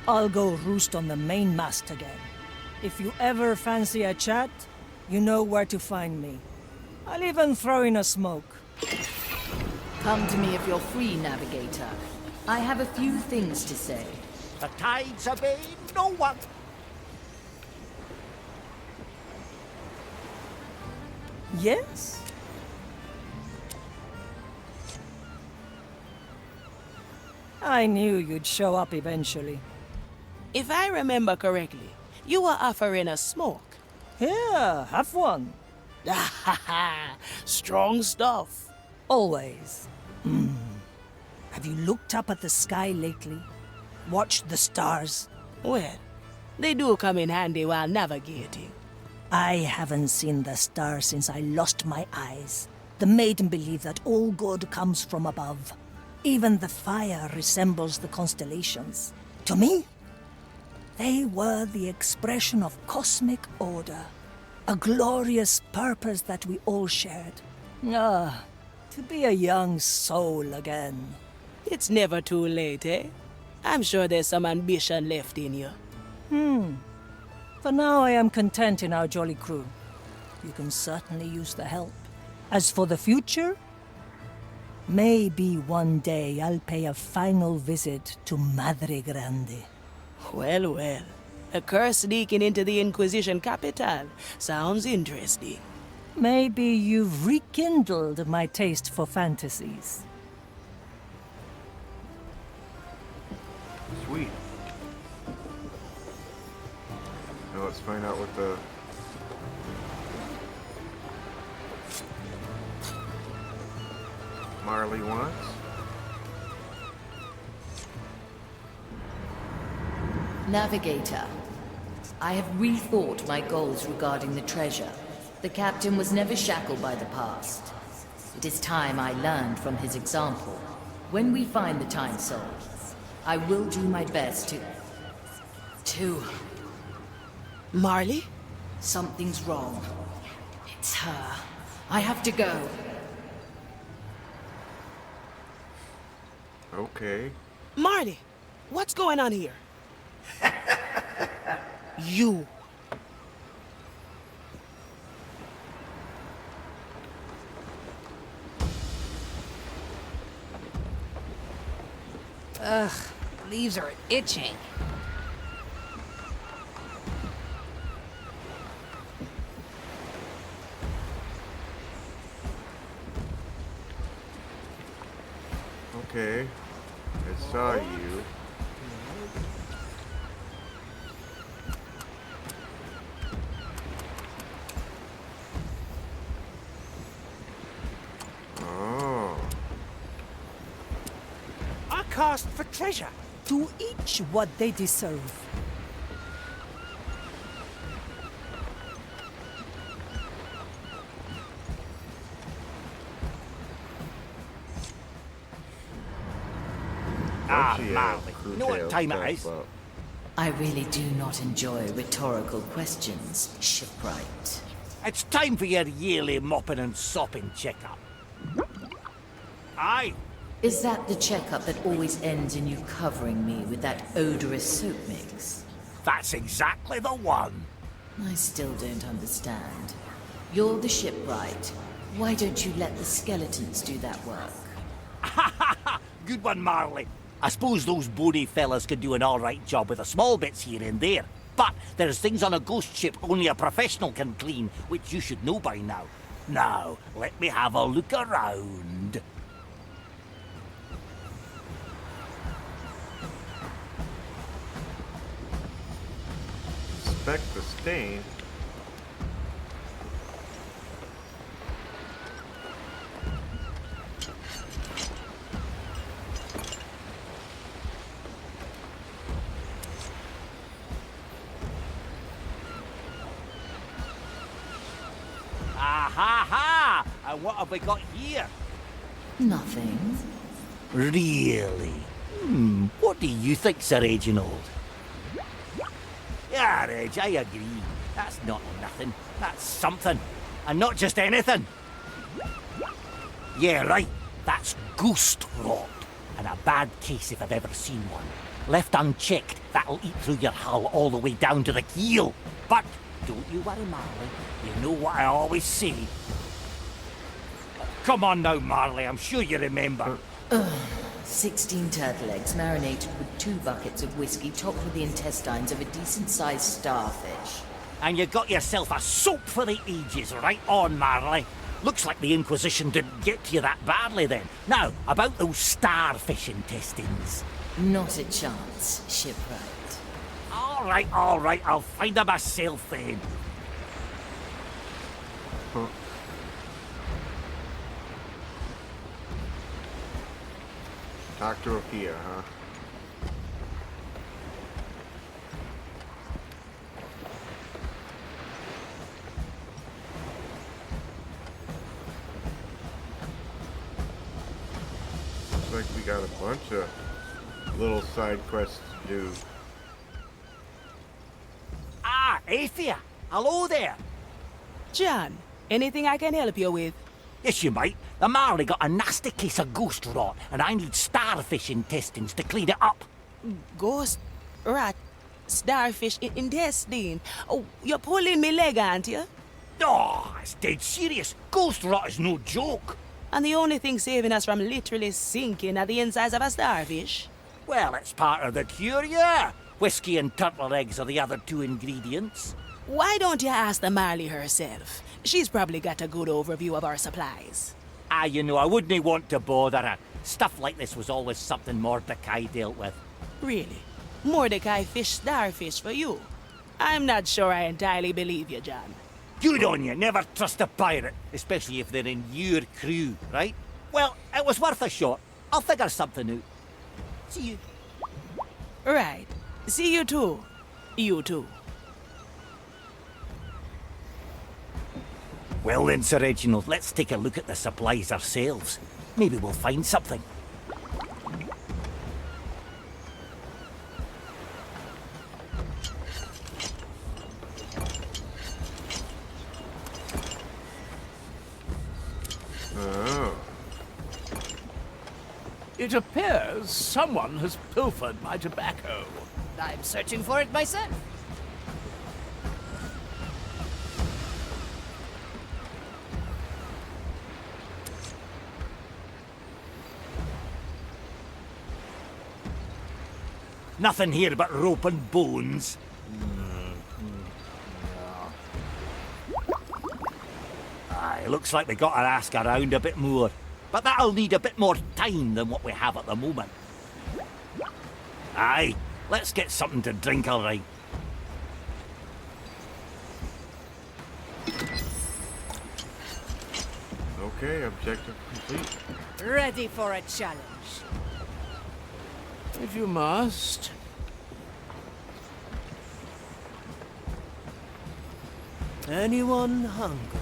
I'll go roost on the main mast again. If you ever fancy a chat, you know where to find me. I'll even throw in a smoke. Come to me if you're free, Navigator. I have a few things to say. The tides obey no one. Yes? I knew you'd show up eventually. If I remember correctly, you were offering a smoke. Here, have one. Strong stuff. Always. Have you looked up at the sky lately? Watched the stars? Well, they do come in handy while navigating. I haven't seen the stars since I lost my eyes. The maiden believed that all good comes from above. Even the fire resembles the constellations. To me, they were the expression of cosmic order. A glorious purpose that we all shared. To be a young soul again. It's never too late, eh? I'm sure there's some ambition left in you. For now, I am content in our jolly crew. You can certainly use the help. As for the future, maybe one day I'll pay a final visit to Madre Grande. Well, well. A curse leaking into the Inquisition capital. Sounds interesting. Maybe you've rekindled my taste for fantasies. Sweet. Now let's find out what the... Marley wants. Navigator, I have rethought my goals regarding the treasure. The captain was never shackled by the past. It is time I learned from his example. When we find the time soul, I will do my best to... Marley? Something's wrong. It's her. I have to go. Okay. Marley, what's going on here? You. Ugh, leaves are itching. Okay. I saw you. Oh. I cast for treasure. To each what they deserve. Marley, you know what time it is? I really do not enjoy rhetorical questions, shipwright. It's time for your yearly mopping and sopping checkup. Aye. Is that the checkup that always ends in you covering me with that odorous soap mix? That's exactly the one. I still don't understand. You're the shipwright. Why don't you let the skeletons do that work? Good one, Marley. I suppose those bony fellas could do an alright job with the small bits here and there. But there's things on a ghost ship only a professional can clean, which you should know by now. Now, let me have a look around. Inspect the stain. Ha! And what have we got here? Nothing. Really? What do you think, Sir Reginald? Yeah, Reg, I agree. That's not nothing. That's something. And not just anything. Yeah, right. That's ghost rot. And a bad case if I've ever seen one. Left unchecked, that'll eat through your hull all the way down to the keel. But don't you worry, Marley. You know what I always say. Come on now, Marley. I'm sure you remember. 16 turtle eggs marinated with 2 buckets of whiskey topped with the intestines of a decent-sized starfish. And you got yourself a soap for the ages, right on, Marley. Looks like the Inquisition didn't get to you that badly then. Now, about those starfish intestines. Not a chance, shipwright. All right, I'll find them myself then. Huh. Talk to Ophia, huh? Looks like we got a bunch of little side quests to do. Ah, Athea! Hello there! John, anything I can help you with? Yes, you might. The Marley got a nasty case of ghost rot, and I need starfish intestines to clean it up. Ghost rat, starfish intestine. Oh, you're pulling me leg, aren't you? Oh, it's dead serious. Ghost rot is no joke. And the only thing saving us from literally sinking are the insides of a starfish? Well, it's part of the cure, yeah. Whiskey and turtle eggs are the other two ingredients. Why don't you ask the Marley herself? She's probably got a good overview of our supplies. Ah, you know, I wouldn't want to bother her. Stuff like this was always something Mordecai dealt with. Really? Mordecai fished starfish for you? I'm not sure I entirely believe you, John. Good on you. Never trust a pirate, especially if they're in your crew, right? Well, it was worth a shot. I'll figure something out. See you. Right. See you too. You too. Well then, Sir Reginald, let's take a look at the supplies ourselves. Maybe we'll find something. Oh. It appears someone has pilfered my tobacco. I'm searching for it myself. Nothing here but rope and bones. It looks like we got to ask around a bit more. But that'll need a bit more time than what we have at the moment. Aye, let's get something to drink, all right. Okay, objective complete. Ready for a challenge. If you must. Anyone hungry?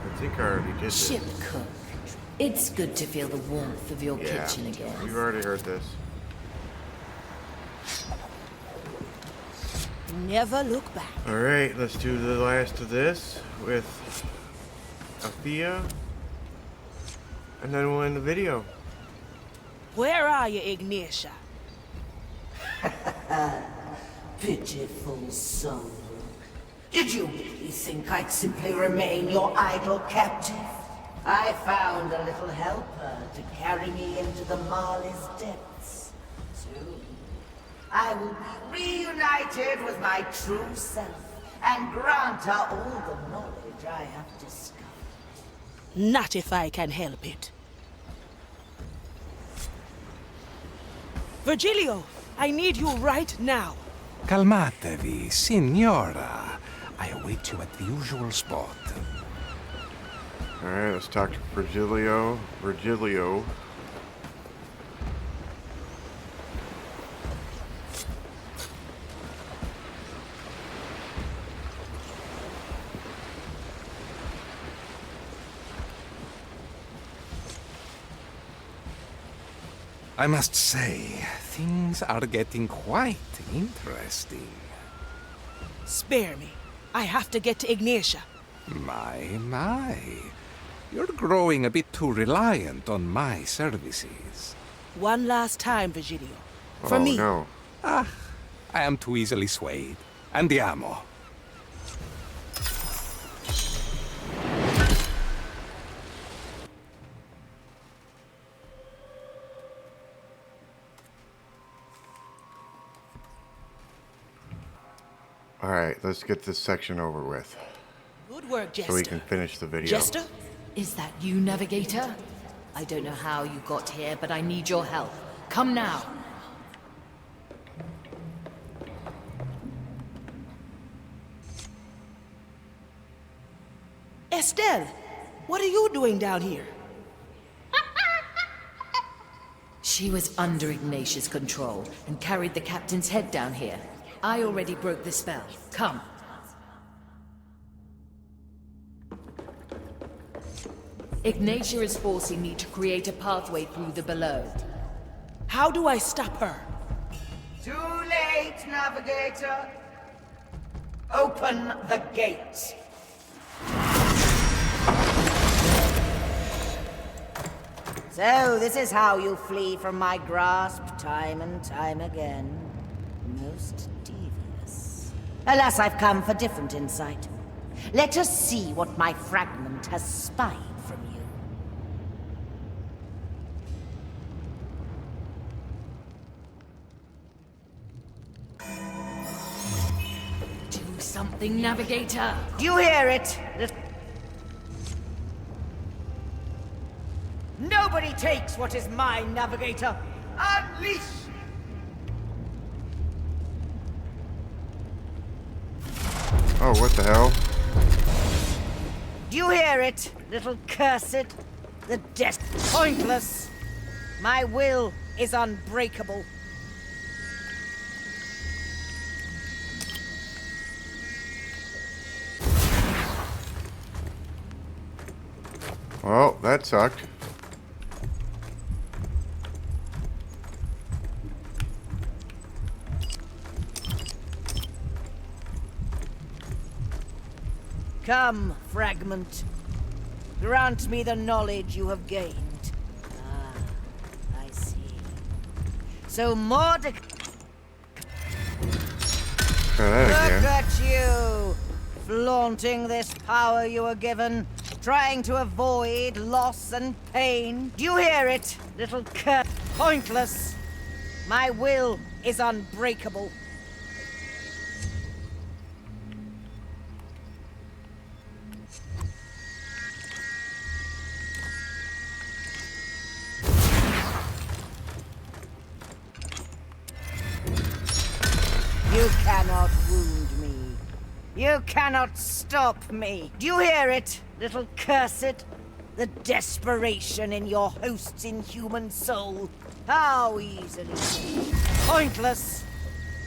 I think I already did this. Ship cook. It's good to feel the warmth of your Yeah, kitchen again. you've already heard this. Never look back. Alright, let's do the last of this with Ophia. And then we'll end the video. Where are you, Ignatia? Pitiful soul. Did you really think I'd simply remain your idle captive? I found a little helper to carry me into the Marley's depths. Soon, I will be reunited with my true self and grant her all the knowledge I have discovered. Not if I can help it. Virgilio, I need you right now. Calmatevi, signora. I await you at the usual spot. Alright, let's talk to Virgilio. Virgilio. I must say, things are getting quite interesting. Spare me. I have to get to Ignatia. My. You're growing a bit too reliant on my services. One last time, Virgilio. For me. No. Ah, I am too easily swayed. Andiamo. Alright, let's get this section over with. Good work, Jester. So we can finish the video. Jester? Is that you, Navigator? I don't know how you got here, but I need your help. Come now. Estelle, what are you doing down here? She was under Ignatius' control and carried the captain's head down here. I already broke the spell. Come. Ignatia is forcing me to create a pathway through the below. How do I stop her? Too late, Navigator. Open the gates. So, this is how you flee from my grasp time and time again. Most devious. Alas, I've come for different insight. Let us see what my fragment has spied from you. Do something, Navigator. Do you hear it? Nobody takes what is mine, Navigator. Unleash! Oh, what the hell? Do you hear it, little cursed? The death pointless. My will is unbreakable. Well, that sucked. Come, fragment. Grant me the knowledge you have gained. Ah, I see. So Mordecai... Look at you! Flaunting this power you were given, trying to avoid loss and pain. Do you hear it, little cur... Pointless! My will is unbreakable. You cannot wound me. You cannot stop me. Do you hear it, little cursed? The desperation in your host's inhuman soul. How easily. Pointless.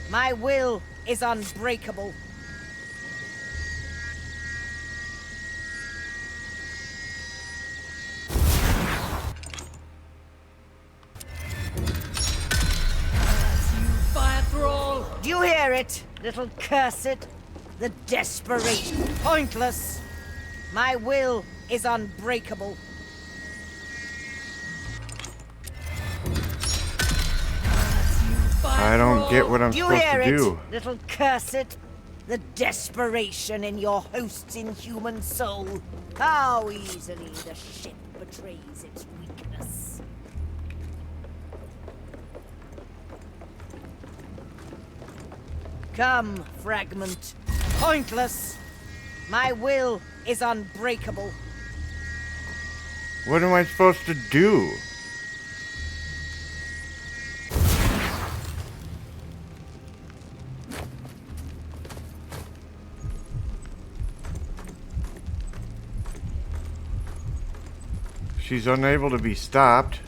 My will is unbreakable. Do you hear it, little cursed? The desperation. Pointless. My will is unbreakable. I don't get what I'm supposed to do. Do you hear it, little cursed? The desperation in your host's inhuman soul. How easily the ship betrays its weakness. Come, fragment. Pointless. My will is unbreakable. What am I supposed to do? She's unable to be stopped.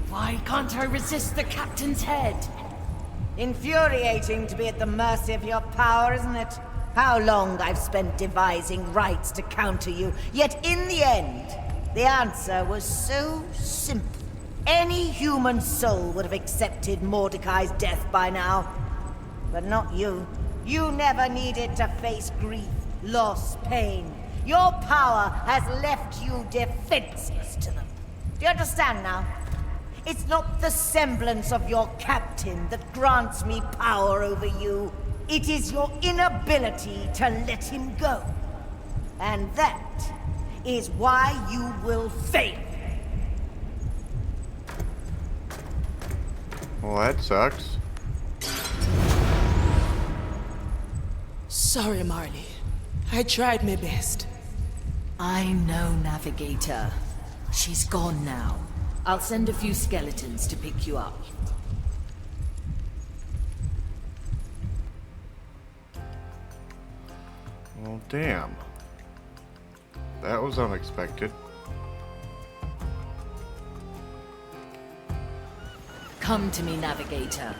Why can't I resist the captain's head? Infuriating to be at the mercy of your power, isn't it? How long I've spent devising rites to counter you, yet in the end, the answer was so simple. Any human soul would have accepted Mordecai's death by now. But not you. You never needed to face grief loss, pain. Your power has left you defenseless to them. Do you understand now? It's not the semblance of your captain that grants me power over you. It is your inability to let him go. And that is why you will fail. Well, that sucks. Sorry, Marley. I tried my best. I know, Navigator. She's gone now. I'll send a few skeletons to pick you up. Well, damn. That was unexpected. Come to me, Navigator.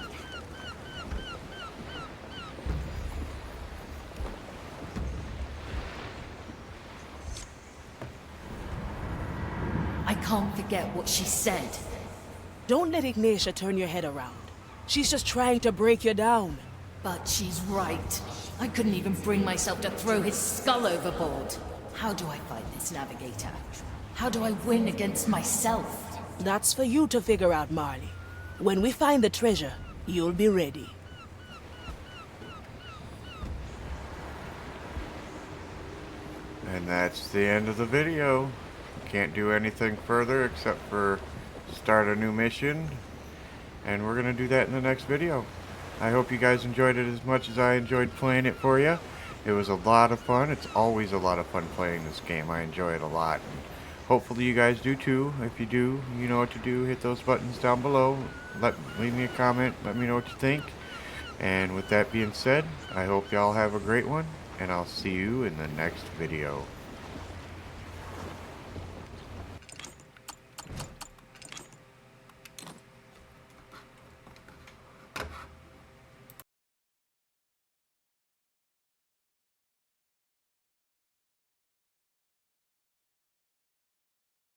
I can't forget what she said. Don't let Ignatia turn your head around. She's just trying to break you down. But she's right. I couldn't even bring myself to throw his skull overboard. How do I fight this, Navigator? How do I win against myself? That's for you to figure out, Marley. When we find the treasure, you'll be ready. And that's the end of the video. Can't do anything further except for start a new mission. And we're going to do that in the next video. I hope you guys enjoyed it as much as I enjoyed playing it for you. It was a lot of fun. It's always a lot of fun playing this game. I enjoy it a lot. And hopefully you guys do too. If you do, you know what to do. Hit those buttons down below. Leave me a comment. Let me know what you think. And with that being said, I hope y'all have a great one. And I'll see you in the next video.